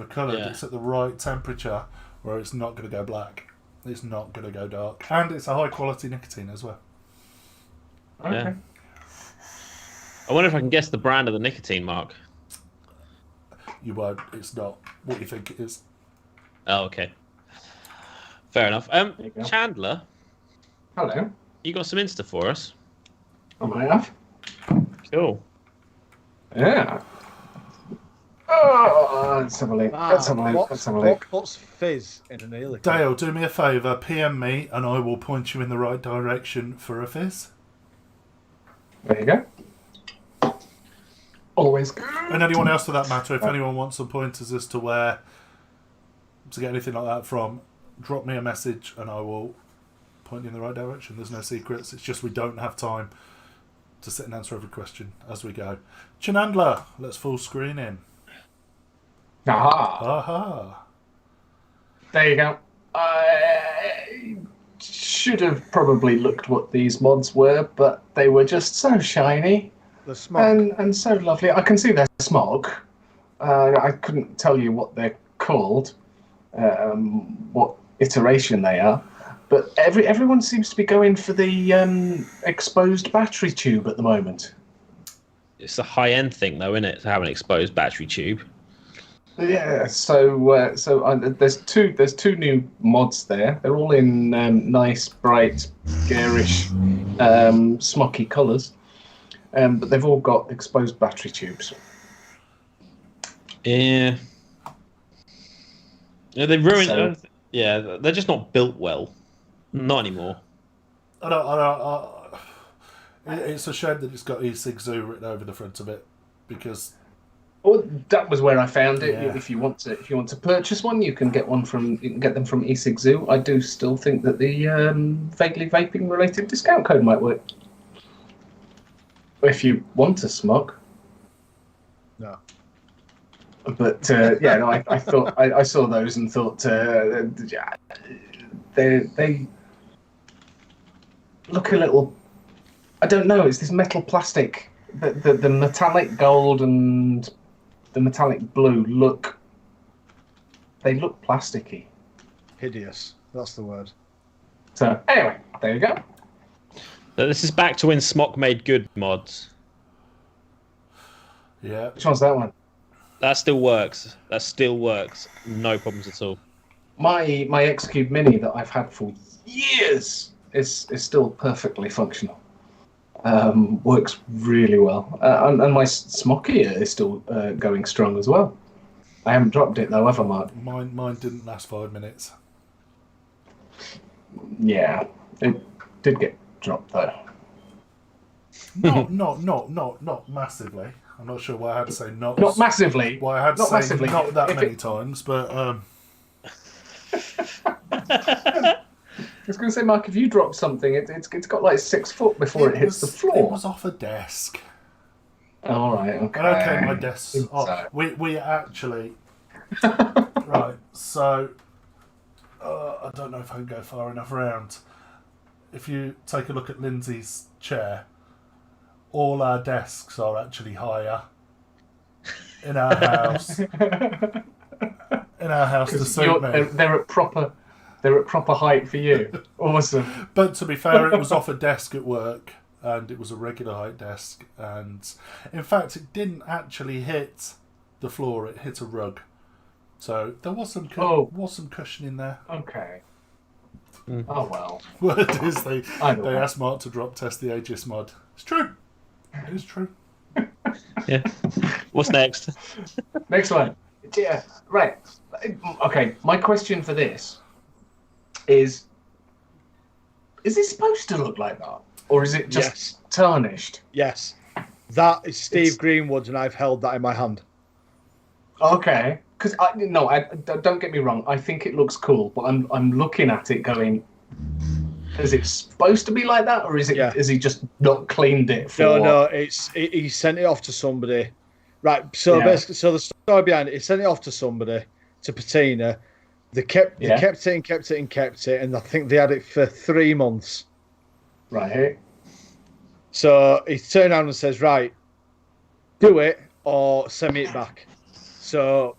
coloured. Yeah. It's at the right temperature where it's not going to go black. It's not going to go dark, and it's a high quality nicotine as well. Okay. Yeah. I wonder if I can guess the brand of the nicotine, Mark. You won't. It's not what you think it is. Oh, okay. Fair enough. you go. Chandler, Hello. you got some Insta for us? I might have. Cool. Yeah. Oh, let's have a look. Let's have a look. Let's have a look. What's fizz in an helical? Dale, do me a favour. PM me, and I will point you in the right direction for a fizz. There you go. Always good. And anyone else for that matter, if anyone wants some pointers as to where to get anything like that from, drop me a message and I will point you in the right direction. There's no secrets. It's just we don't have time to sit and answer every question as we go. Chinandler, let's full screen in. Aha. Aha. There you go. I should have probably looked what these mods were, but they were just so shiny. The smoke. And so lovely. I can see their smog. I couldn't tell you what they're called, what iteration they are, but everyone seems to be going for the exposed battery tube at the moment. It's a high-end thing, though, isn't it, to have an exposed battery tube? Yeah. So there's two new mods there. They're all in nice, bright, garish, smoky colours. But they've all got exposed battery tubes. Yeah. Yeah, they ruined. So- Yeah, they're just not built well. Not anymore. It's a shame that it's got e-cig zoo written over the front of it, because Oh, that was where I found it. Yeah. If you want to purchase one, you can get them from eSig Zoo. I do still think that the vaguely vaping related discount code might work. If you want to smog. No. But yeah, no, I thought I saw those and thought yeah, they look a little. I don't know. It's this metal plastic. The metallic gold and the metallic blue look. They look plasticky. Hideous. That's the word. So anyway, there you go. So this is back to when Smock made good mods. yeah. Which one's that one? That still works. No problems at all. My X-Cube Mini that I've had for years is still perfectly functional. Works really well, and my Smocky is still going strong as well. I haven't dropped it though, have I, Mark? Mine didn't last 5 minutes. Yeah, it did get dropped though. Not massively. I'm not sure why I had to say not. Not massively. Why I had to Not say massively. not that If many it- times, but was going to say, Mark, if you drop something, it's got like 6 foot before it hits the floor. It was off a desk. All right, okay. Okay, my desk. So. We actually right. So I don't know if I can go far enough around. If you take a look at Lindsay's chair, all our desks are actually higher in our house. To suit me. They're at proper height for you. Awesome. But to be fair, it was off a desk at work, and it was a regular height desk, and in fact, it didn't actually hit the floor; it hit a rug. So there was some cushion in there. Okay. Oh well. What is they asked Mark to drop test the Aegis mod. It's true. It is true. Yeah. What's next? Next one. Yeah. Right. Okay. My question for this is this supposed to look like that, or is it just tarnished? Yes. That is Steve Greenwood's, and I've held that in my hand. Okay. Because don't get me wrong. I think it looks cool, but I'm looking at it going, is it supposed to be like that, or is it? Is he just not cleaned it? No. He sent it off to somebody. Right. So basically, the story behind it, he sent it off to somebody, to Patina. They kept it, and I think they had it for 3 months. Right. So he turned around and says, "Right, do it or send me it back." So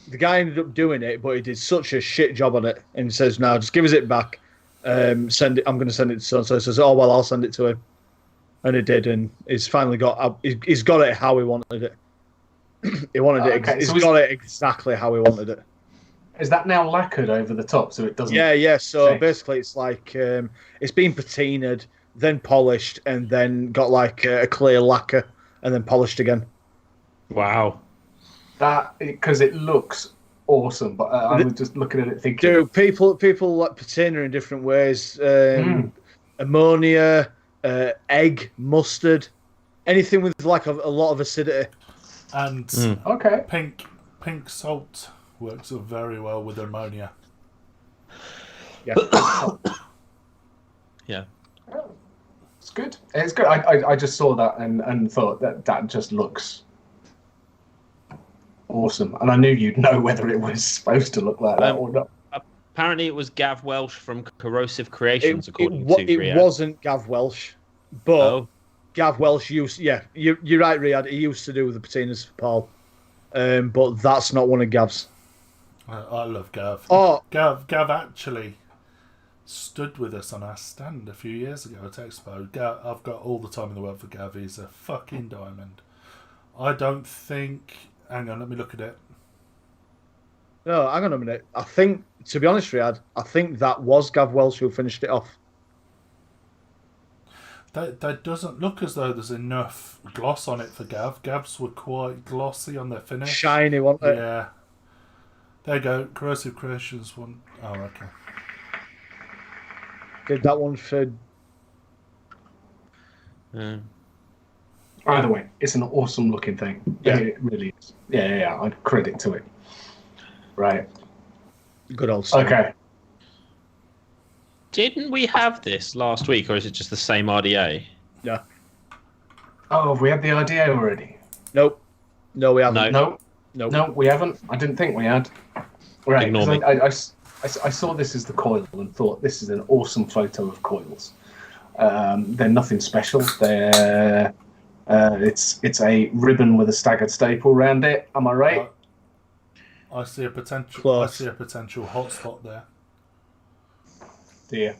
the guy ended up doing it, but he did such a shit job on it, and he says, "No, just give us it back. Send it. I'm going to send it to so." So he says, "Oh well, I'll send it to him," and he did, and he's finally got. He's got it how he wanted it. He wanted it. Okay, he's got it exactly how he wanted it. Is that now lacquered over the top so it doesn't? Yeah. So basically, it's like it's been patinaed, then polished, and then got like a clear lacquer, and then polished again. Wow. That because it looks awesome, but I was just looking at it thinking. Do people like patina in different ways? Ammonia, egg, mustard, anything with like a lot of acidity. And okay, pink salt works very well with ammonia. Yeah. Yeah. It's good. It's good. I just saw that and thought that just looks awesome, and I knew you'd know whether it was supposed to look like that or not. Apparently, it was Gav Welsh from Corrosive Creations, according to It wasn't Gav Welsh, but Gav Welsh used. Yeah, you're right, Riyadh. He used to do the patinas for Paul, but that's not one of Gav's. I love Gav. Oh, Gav actually stood with us on our stand a few years ago at Expo. Gav, I've got all the time in the world for Gav. He's a fucking diamond. I don't think. Hang on, let me look at it. No, hang on a minute. I think, to be honest, Riyadh, I think that was Gav Welsh who finished it off. That doesn't look as though there's enough gloss on it for Gav. Gav's were quite glossy on their finish. Shiny, wasn't it? Yeah. There you go. Corrosive Creations one. Oh, okay. Did that one for... Either way, it's an awesome looking thing. Yeah. It really is. Yeah. I'd credit to it. Right. Good old stuff. Okay. Didn't we have this last week, or is it just the same RDA? No. Oh, have we had the idea already? Nope. No, we haven't. No, we haven't. I didn't think we had. Right. Ignore me. I saw this as the coil and thought this is an awesome photo of coils. They're nothing special. They're it's a ribbon with a staggered staple around it. Am I right? I see a potential. Close. I see a potential hotspot there. Dear.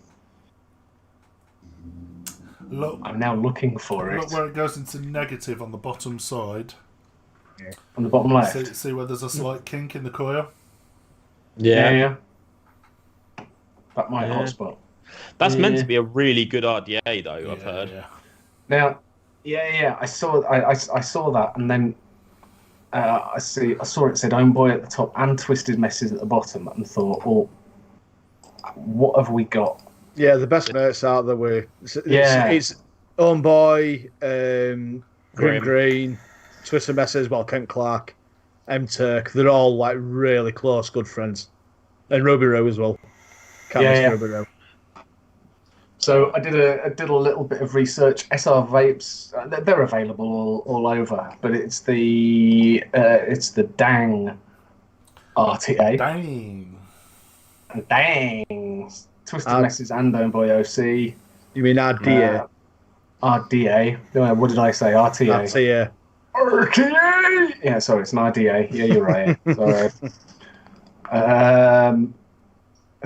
Look, I'm now looking for it. Look where it goes into negative on the bottom side. On the bottom left. See where there's a slight kink in the coil? Yeah. That might hotspot. That's meant to be a really good RDA, though. I've heard. Yeah. Now, I saw that, and then I saw it said "Homeboy" at the top and Twisted Messes at the bottom, and thought, "Oh, what have we got?" Yeah, the best mates out there were. It's Homeboy, Green, Twisted Messes, Kent Clark, M Turk. They're all like really close, good friends, and Ruby Rowe as well. Can't miss Ruby Rowe. So I did a little bit of research. SR vapes, they're available all over, but it's the Dang RTA. Dang. Twisted Message and Boy OC. You mean RDA? RDA. No, what did I say? RTA. RTA. RTA. Yeah, sorry, it's an RDA. Yeah, you're right. Sorry.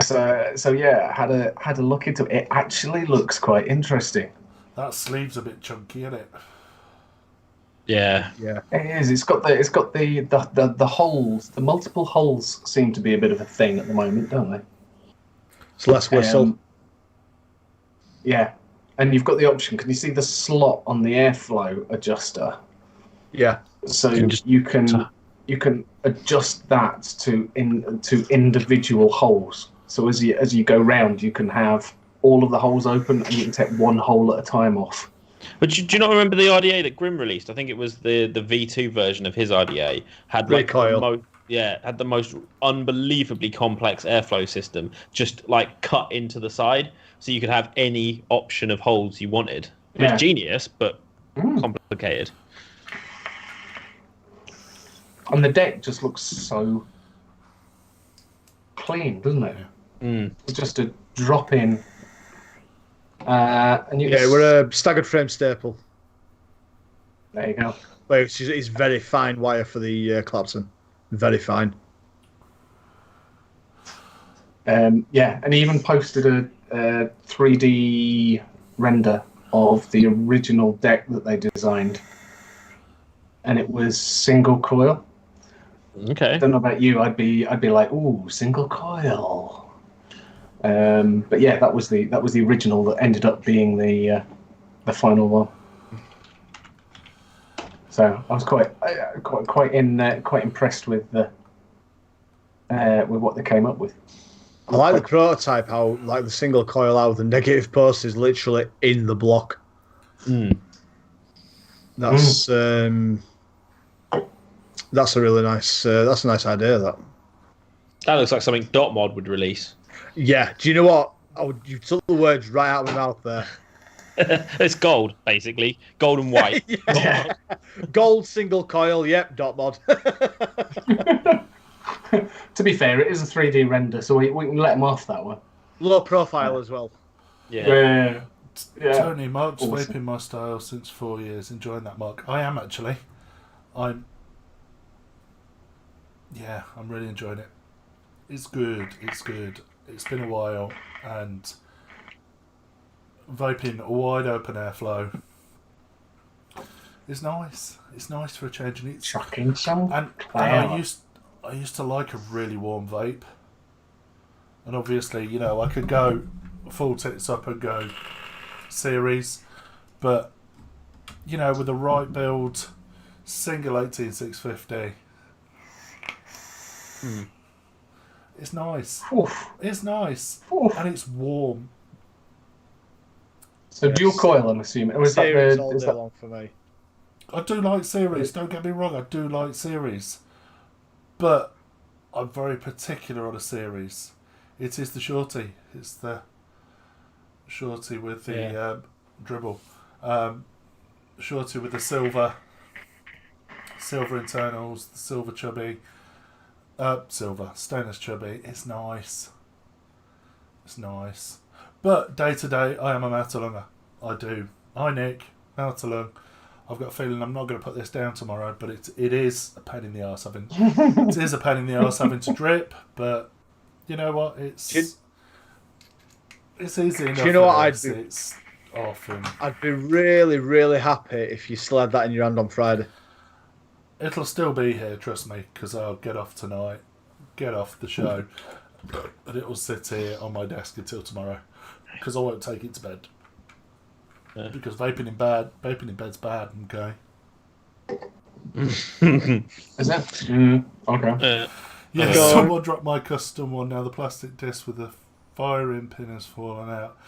So yeah, had a look into it. It actually looks quite interesting. That sleeve's a bit chunky, isn't it? Yeah. It is. It's got the holes. The multiple holes seem to be a bit of a thing at the moment, don't they? It's less whistle. Yeah, and you've got the option. Can you see the slot on the airflow adjuster? Yeah. So you can adjust that to individual holes. So as you go round, you can have all of the holes open, and you can take one hole at a time off. But do you not remember the RDA that Grim released? I think it was the V2 version of his RDA. Had like had the most unbelievably complex airflow system, just like cut into the side, so you could have any option of holes you wanted. It was genius, but complicated. And the deck just looks so clean, doesn't it? It's just a drop in. And we're a staggered frame staple. There you go. Which is very fine wire for the Clapson. Very fine. And he even posted a 3D render of the original deck that they designed, and it was single coil. Okay. I don't know about you. I'd be like, ooh, single coil. But yeah, that was the original that ended up being the final one. So I was quite impressed with what they came up with. I like the prototype, how like the single coil out, the negative post is literally in the block. That's a really nice. That's a nice idea. That looks like something Dot Mod would release. Yeah. Do you know what? You took the words right out of my mouth there. It's gold, basically. Gold and white. Yeah. Gold single coil, yep, Dot Mod. To be fair, it is a 3D render, so we can let them off that one. Low profile as well. Yeah. Tony, Mark's vaping my style since 4 years. Enjoying that, Mark. I am actually. I'm really enjoying it. It's good. It's been a while, and vaping a wide open airflow is nice. It's nice for a change, and it's chucking some. And I used to like a really warm vape, and obviously, I could go full tits up and go series, but with the right build, single 18650. It's nice. Oof. It's nice. Oof. And it's warm. So dual coil, I'm assuming. Or is Series that all day long for me. I do like series. Don't get me wrong. I do like series, but I'm very particular on a series. It is the shorty. It's the shorty with the dribble. Shorty with the silver internals, the silver chubby. Stainless chubby. It's nice. But day to day, I am a Matalunger. I do. Hi Nick, Matalung. I've got a feeling I'm not going to put this down tomorrow, but it is a pain in the arse having. It is a pain in the arse having to drip, but you know what? It's easy enough. Do you know what It's often. I'd be really, really happy if you still had that in your hand on Friday. It'll still be here, trust me, because I'll get off tonight, get off the show, and it will sit here on my desk until tomorrow, because I won't take it to bed. Yeah. Because vaping in bed's bad, okay? Is that? Okay. Yeah, someone dropped my custom one. Now the plastic disc with the firing pin has fallen out.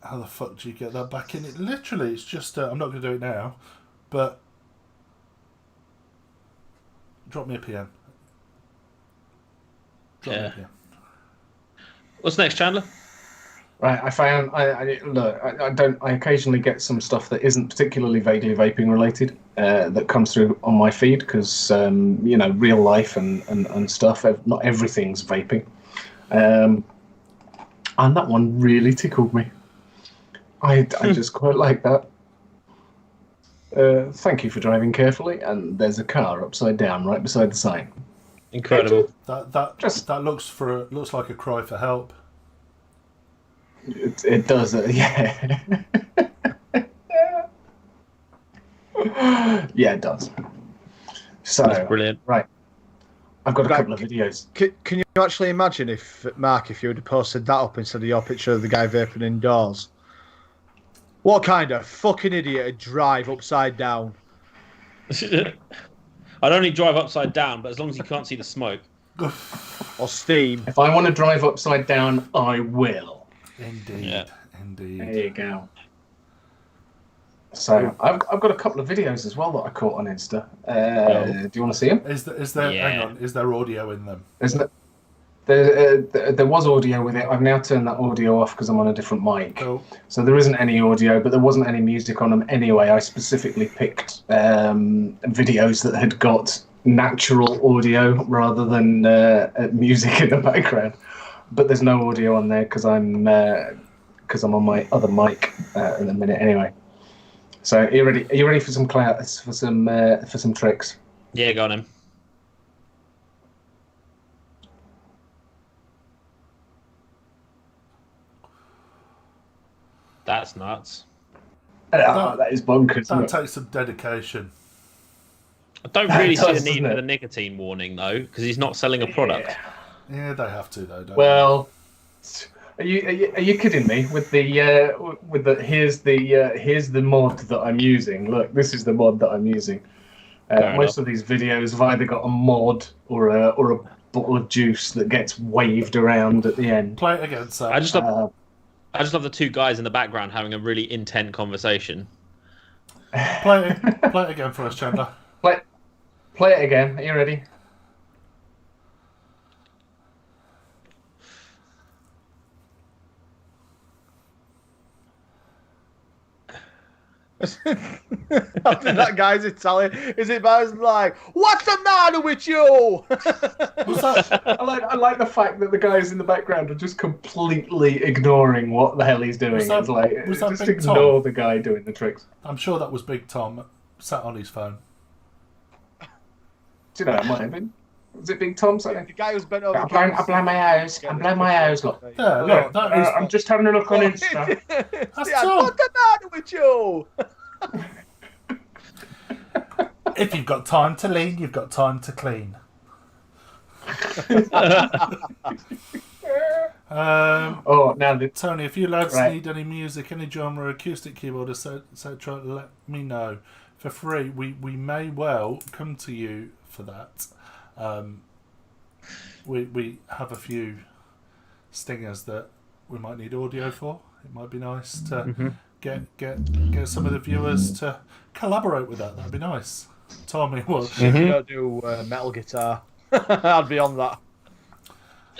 How the fuck do you get that back in? It literally, it's just. I'm not going to do it now, but drop me a PM. What's next, Chandler? Right, I found. I occasionally get some stuff that isn't particularly vaguely vaping related that comes through on my feed because real life and stuff. Not everything's vaping, and that one really tickled me. I just quite like that. Thank you for driving carefully. And there's a car upside down right beside the sign. Incredible. That looks like a cry for help. It does, yeah. Yeah, it does. So, That's brilliant. Right. I've got a Right. couple of videos. Can you actually imagine if, Mark, if you would have posted that up instead of your picture of the guy vaping indoors? What kind of fucking idiot would drive upside down? I'd only drive upside down, but as long as you can't see the smoke. Or steam? If I want to drive upside down, I will. Indeed. Yeah. Indeed. There you go. So I've got a couple of videos as well that I caught on Insta. Do you want to see them? Is there? Yeah. Hang on. Is there audio in them? There was audio with it. I've now turned that audio off because I'm on a different mic. Cool. So there isn't any audio, but there wasn't any music on them anyway. I specifically picked videos that had got natural audio rather than music in the background. But there's no audio on there because I'm on my other mic in a minute anyway. So are you ready for some for some tricks? Yeah, got him. That's nuts. That is bonkers. That Isn't it? takes some dedication. I don't really see the does, need doesn't for it? the nicotine warning though, because he's not selling a product. Yeah, they have to though. Don't Well, are you kidding me with the here's the mod that I'm using. Look, this is the mod that I'm using. Most of these videos have either got a mod or a bottle of juice that gets waved around at the they? end. Play it again, Sam. I just love the two guys in the background having a really intent conversation. Play it again for us, Chandler. Play it again. Are you ready? I think that guy's Italian. Is it about like, what's the matter with you? Was that? I like the fact that the guys in the background are just completely ignoring what the hell he's doing. Was that- It's like was that just Big Tom? ignore the guy doing the tricks. I'm sure that was Big Tom sat on his phone. Do you know it might have been? Was it Big Tom? Sorry. The guy who's bent over. I'm blowing my eyes. I'm blowing my eyes. Look. Yeah, look, that is. I'm just having a look on Insta. That's Yeah, Tom. what's the matter with you? If you've got time to lean, you've got time to clean. Oh, now the Tony, if you lads Right. need any music, any genre, acoustic keyboard, etc., let me know. For free, we may well come to you for that. We have a few stingers that we might need audio for. It might be nice to get some of the viewers to collaborate with that. That'd be nice. Tommy, what? You don't do metal guitar. I'd be on that.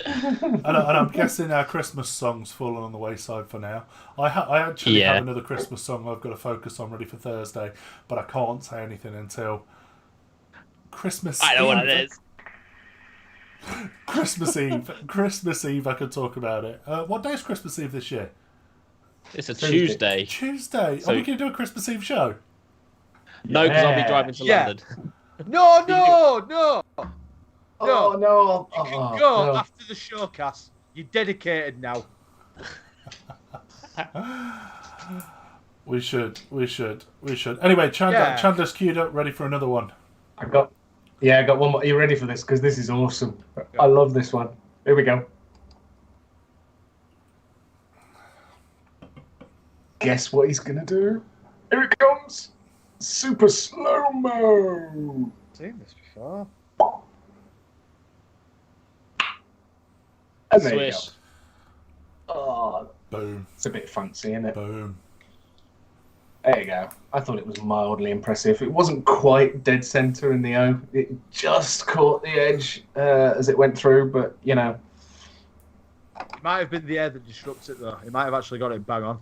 And I'm guessing our Christmas song's fallen on the wayside for now. I actually Yeah. have another Christmas song I've got to focus on ready for Thursday, but I can't say anything until Christmas I know what Eve. it is. Christmas Eve. Christmas Eve, I could talk about it. What day is Christmas Eve this year? It's a Tuesday. Tuesday. Tuesday. So- Are we going to do a Christmas Eve show? No, because I'll be Yeah. driving to Yeah. London. No. oh no, You can oh, go no. after the showcast. You're dedicated now. We should. Anyway, Yeah. Chandler's queued up, ready for another one. I got one more. Are you ready for this? Because this is awesome. I love this one. Here we go. Guess what he's gonna do? Here it comes. Super slow mo. Seen this before. And there you Swish. go. Oh, Boom, it's a bit fancy, isn't it? boom. There you go. I thought it was mildly impressive. It wasn't quite dead center in the O. It just caught the edge as it went through, but you know, Might have been the air that disrupts it, though. He might have actually got it bang on.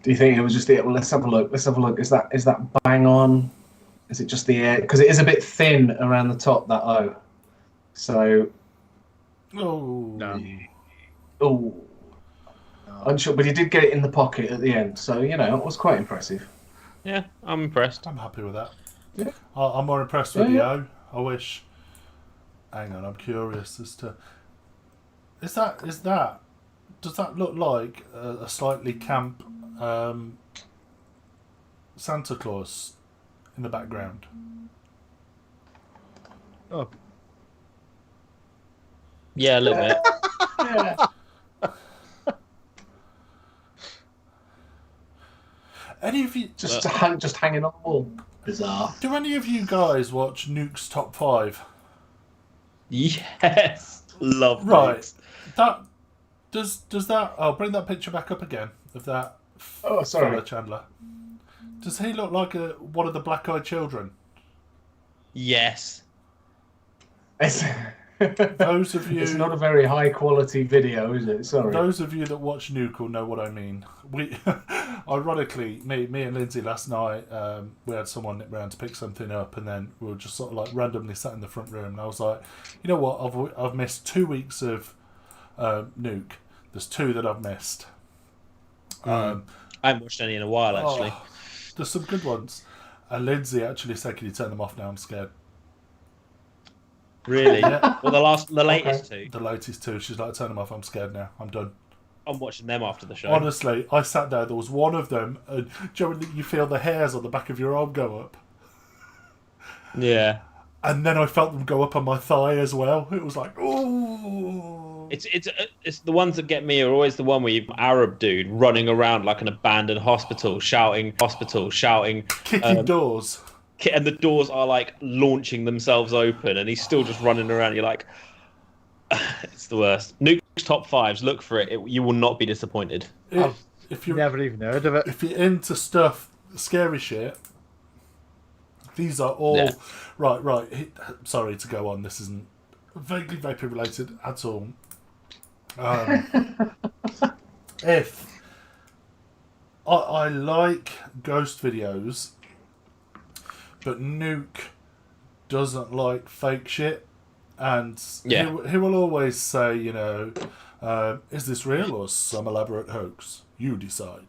Do you think it was just the? Well, let's have a look. Let's have a look. Is that bang on? Is it just the air? Because it is a bit thin around the top, that O. So. Oh. No. Oh. Unsure, but he did get it in the pocket at the end. So, you know, it was quite impressive. Yeah, I'm impressed. I'm happy with that. Yeah. I'm more impressed with the Yeah. O. I wish. Hang on, I'm curious as to. Is that? Does that look like a slightly camp Santa Claus in the background? Oh. Yeah, a little bit. Yeah. Any of you? Just hanging on the wall. Bizarre. Do any of you guys watch Nuke's Top 5? Yes, love Right. those. That does that? I'll bring that picture back up again of that. Oh, sorry. Fella Chandler. Does he look like one of the black-eyed children? Yes. Those of you, It's not a very high quality video, is it? Sorry. those of you that watch Nuke will know what I mean. We, ironically, me and Lindsay last night, we had someone nip round to pick something up, and then we were just sort of like randomly sat in the front room, and I was like, you know what? I've missed 2 weeks of Nuke. There's 2 that I've missed. I haven't watched any in a while, actually. Oh, there's some good ones. And Lindsay actually said, "Can you turn them off now? I'm scared." Really? Yeah. Well, the latest two. The latest 2, she's like, "Turn them off. I'm scared now. I'm done." I'm watching them after the show. Honestly, I sat there. There was one of them, and generally you feel the hairs on the back of your arm go up, Yeah. and then I felt them go up on my thigh as well. It was like, oh. It's the ones that get me are always the one where you've got an Arab dude running around like an abandoned hospital, shouting, Kicking doors. and the doors are like launching themselves open, and he's still just running around. You're like, it's the worst. Nuke's Top 5s. Look for it. You will not be disappointed. If you're Never even heard of it. if you're into scary shit, these are all Yeah. right. Sorry to go on. This isn't vaguely vapor related at all. If I like ghost videos, but Nuke doesn't like fake shit, and Yeah. he will always say, you know, is this real or some elaborate hoax? You decide.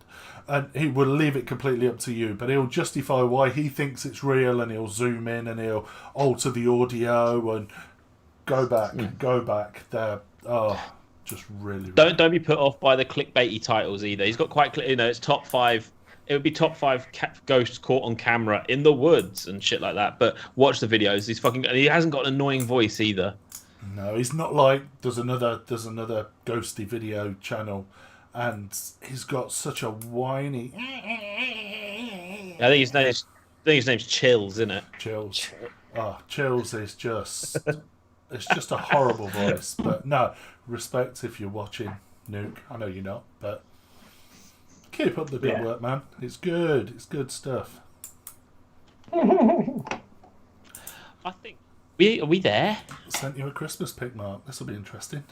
And he will leave it completely up to you, but he'll justify why he thinks it's real, and he'll zoom in and he'll alter the audio and go back there. Oh, just really. Don't be put off by the clickbaity titles either. He's got quite clear, it's top 5. It would be top 5 ghosts caught on camera in the woods and shit like that. But watch the videos. He hasn't got an annoying voice either. No, he's not like there's another ghosty video channel, and he's got such a whiny. I think his name's Chills, isn't it? Chills. Chills is just. It's just a horrible voice, but no, respect if you're watching Nuke. I know you're not, but keep up the good work, man. It's good. It's good stuff. I think are we there? Sent you a Christmas pic, Mark. This will be interesting.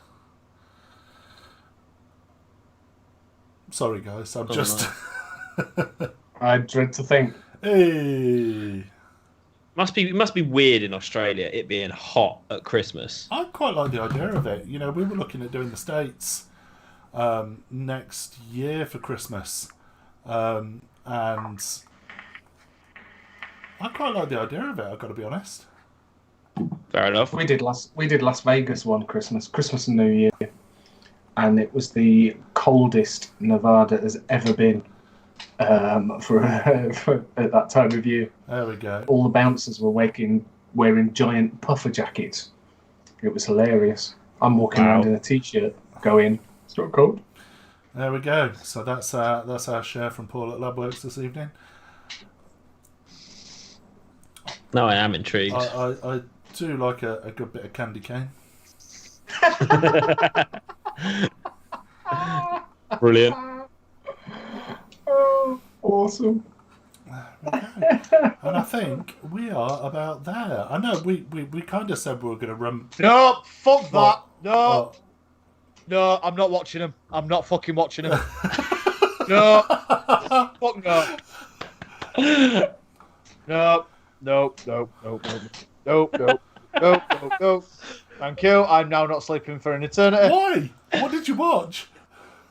Sorry, guys. I'm just. I dread to think. Hey. It must be weird in Australia, it being hot at Christmas. I quite like the idea of it. You know, we were looking at doing the States next year for Christmas, and I quite like the idea of it. I've got to be honest. Fair enough. We did Las Vegas one Christmas and New Year, and it was the coldest Nevada has ever been for at that time of year. There we go. All the bouncers were wearing giant puffer jackets. It was hilarious. I'm walking around in a t-shirt, going, "It's not cold." There we go. So that's our share from Paul at Labworks this evening. No, I am intrigued. I do like a good bit of candy cane. Brilliant. Oh, awesome. And I think we are about there. I know we kind of said we were going to run. No, fuck that. Oh. No, I'm not watching them. I'm not fucking watching them. No. Fuck no. No. No. No. No. No. No. No. No. No. Thank you. I'm now not sleeping for an eternity. Why? What did you watch?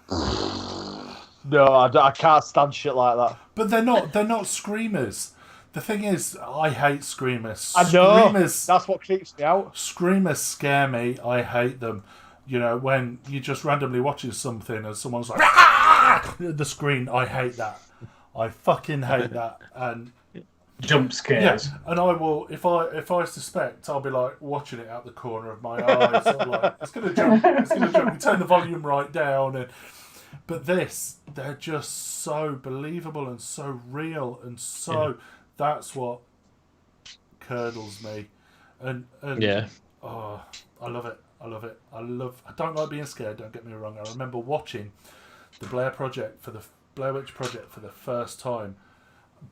No, I can't stand shit like that. But they're not screamers. The thing is, I hate screamers. I know. Screamers, That's what creeps me out. Screamers scare me. I hate them. You know, when you're just randomly watching something and someone's like, "Ah!" at the screen, I hate that. I fucking hate that. And Jump scares. yeah, and I will, if I suspect, I'll be like watching it out the corner of my eyes. I'm like, it's gonna jump. You turn the volume right down, but they're just so believable and so real and so. Yeah. That's what curdles me, and yeah. Oh, I love it. I don't like being scared. Don't get me wrong. I remember watching the Blair Witch Project for the first time,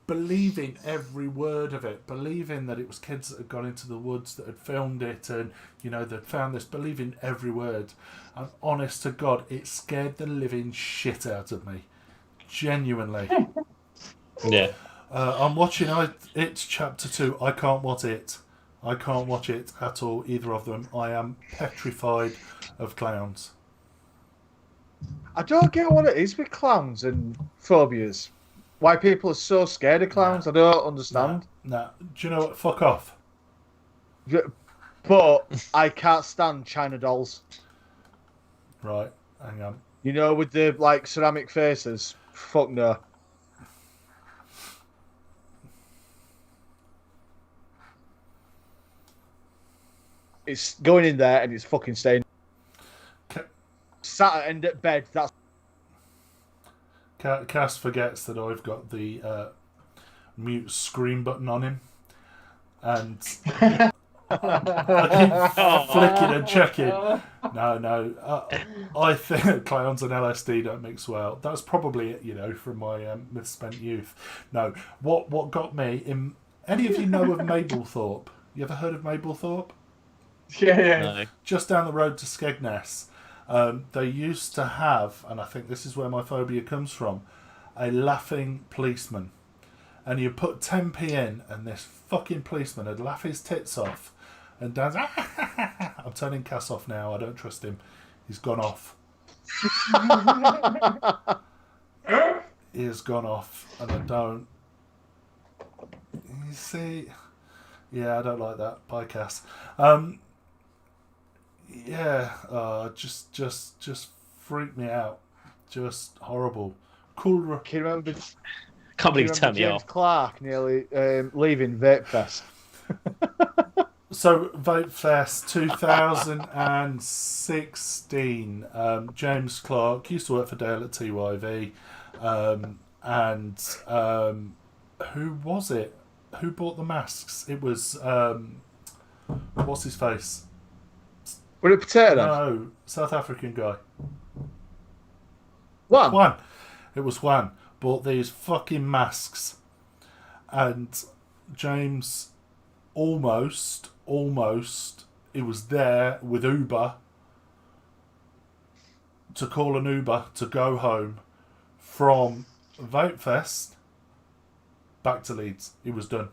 believing every word of it, believing that it was kids that had gone into the woods that had filmed it, and they'd found this, believing every word. And honest to God, it scared the living shit out of me, genuinely. Yeah. I'm watching It's Chapter 2. I can't watch it. I can't watch it at all, either of them. I am petrified of clowns. I don't get what it is with clowns and phobias. Why people are so scared of clowns, I don't understand. Nah. Do you know what? Fuck off. But I can't stand China dolls. Right, hang on. You know, with the ceramic faces. Fuck no. It's going in there and it's fucking staying. Sat at end at bed. That's. Cass forgets that I've got the mute screen button on him, and I keep flicking and checking. No. I think clowns and LSD don't mix well. That's probably it, from my misspent youth. No, what got me? Any of you know of Mablethorpe? You ever heard of Mablethorpe? Yeah. No. Just down the road to Skegness. They used to have, and I think this is where my phobia comes from, a laughing policeman. And you put 10p in, and this fucking policeman would laugh his tits off and dance. I'm turning Cass off now. I don't trust him. He's gone off. He has gone off, and I don't. You see, yeah, I don't like that. Bye, Cass. Yeah, just freaked me out. Just horrible. Cool. Can you remember? Can't believe you turned me James off. Clark nearly leaving Vape Fest. So Vape Fest 2016. James Clark used to work for Dale at TYV, and who was it? Who bought the masks? It was what's his face? Was it Potato? No, South African guy. Juan. It was Juan. Bought these fucking masks, and James almost, he was there with Uber to call an Uber to go home from Vape Fest back to Leeds. He was done.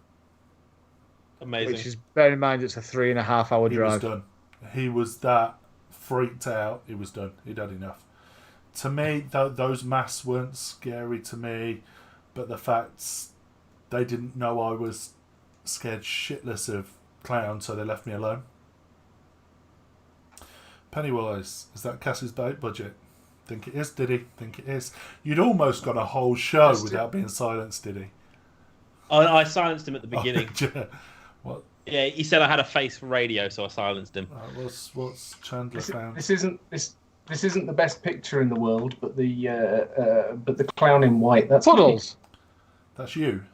Amazing. Which is, bear in mind, it's a 3.5 hour He drive. was done. He was that freaked out. He was done. He'd had enough. To me, those masks weren't scary to me, but the facts, they didn't know I was scared shitless of clowns, so they left me alone. Pennywise, is that Cass's bait budget? Think it is, did he? Think it is. You'd almost got a whole show without being silenced, did he? I silenced him at the beginning. What? Yeah, he said I had a face for radio, so I silenced him. What's Chandler found? This isn't the best picture in the world, but the clown in white. That's Puddles. That's you.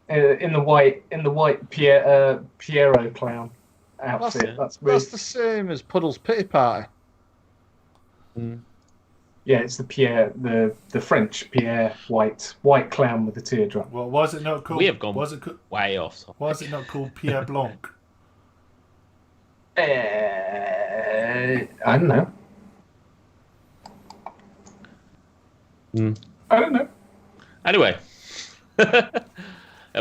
In the white Piero clown outfit. That's the same as Puddles' Pity Party. Mm. Yeah, it's the French Pierre white clown with the teardrop. Well, why is it not called? We have gone way off. Why is it not called Pierre Blanc? I don't know. I don't know. Anyway,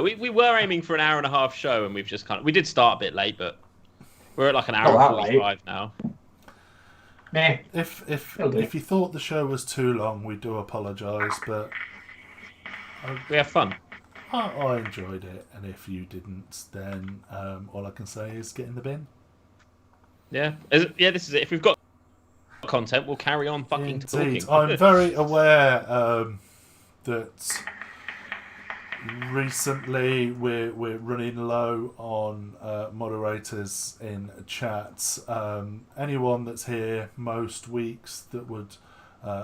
we were aiming for an hour and a half show, and we've just we did start a bit late, but we're at like an hour Not and that 45 now. Meh. If you thought the show was too long, we do apologise, but We have fun. I enjoyed it, and if you didn't, then all I can say is get in the bin. Yeah, this is it. If we've got content, we'll carry on fucking Indeed. talking. I'm very aware that recently we're running low on moderators in chat. Anyone that's here most weeks that would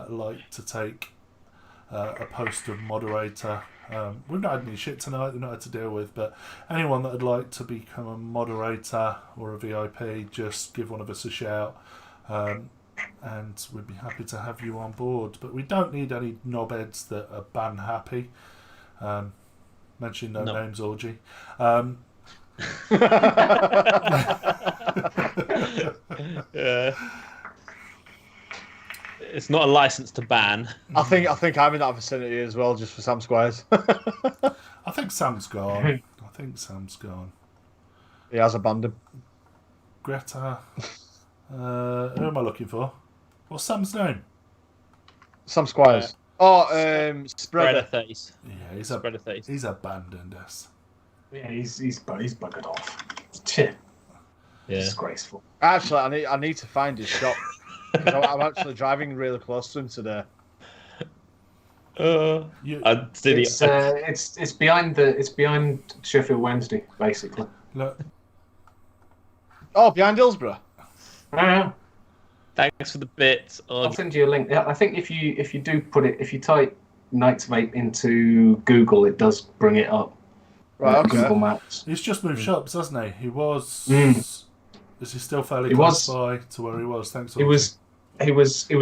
like to take a post of moderator. We've not had any shit tonight, we've not had to deal with, but anyone that would like to become a moderator or a VIP, just give one of us a shout, and we'd be happy to have you on board. But we don't need any knobheads that are ban happy. Mention no names, orgy. Yeah. It's not a license to ban. I think I'm in that vicinity as well, just for Sam Squires. I think Sam's gone. He has abandoned. Greta. Who am I looking for? What's Sam's name? Sam Squires. Spreader. Face. Yeah, Spreader face. He's abandoned us. Yeah, he's buggered off. Chip. Yeah. Disgraceful. Actually, I need to find his shop. I'm actually driving really close to him today. It's behind Sheffield Wednesday, basically. Look, Oh, behind Hillsborough. Thanks for the bits. I'll send you a link. Yeah, I think if you type Knights Vape into Google, it does bring it up. Right, okay. Google Maps. he's just moved shops, hasn't he? He was. Is he still fairly He close was. by to where he was? Thanks. It was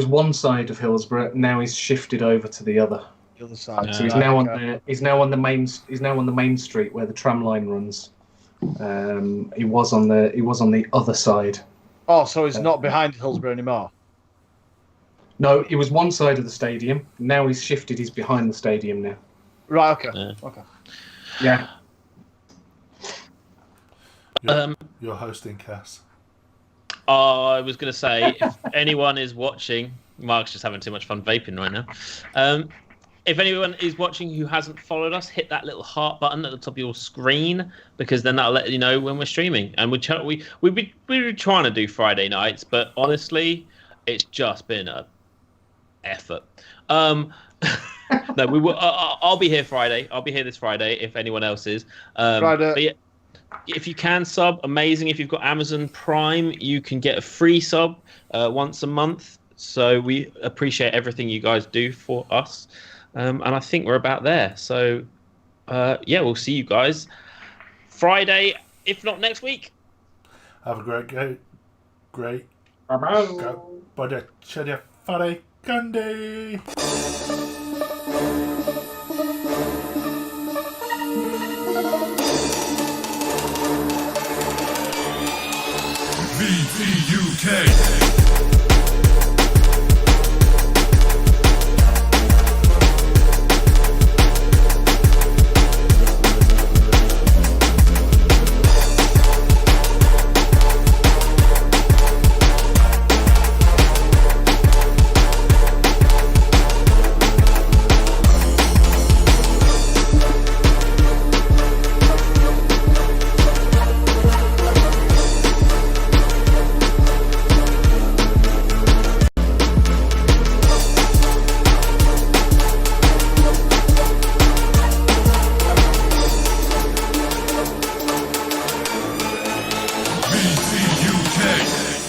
one side of Hillsborough. Now he's shifted over to the other. The other side. So he's now on the main street where the tram line runs. He was on the other side. Oh, so he's not behind Hillsborough anymore? No, he was one side of the stadium. Now he's shifted. He's behind the stadium now. Right, okay. Yeah. Okay. Yeah. You're hosting, Cass. I was going to say, if anyone is watching, Mark's just having too much fun vaping right now. If anyone is watching who hasn't followed us, hit that little heart button at the top of your screen, because then that'll let you know when we're streaming. And we were trying to do Friday nights, but honestly, it's just been a effort. No, we will. I'll be here Friday. I'll be here this Friday if anyone else is. Friday. But yeah, if you can sub, amazing. If you've got Amazon Prime, you can get a free sub once a month. So we appreciate everything you guys do for us. And I think we're about there. So, yeah, we'll see you guys Friday, if not next week. Have a great day. Great. Bye-bye. Bye. Fare candy. VTUK.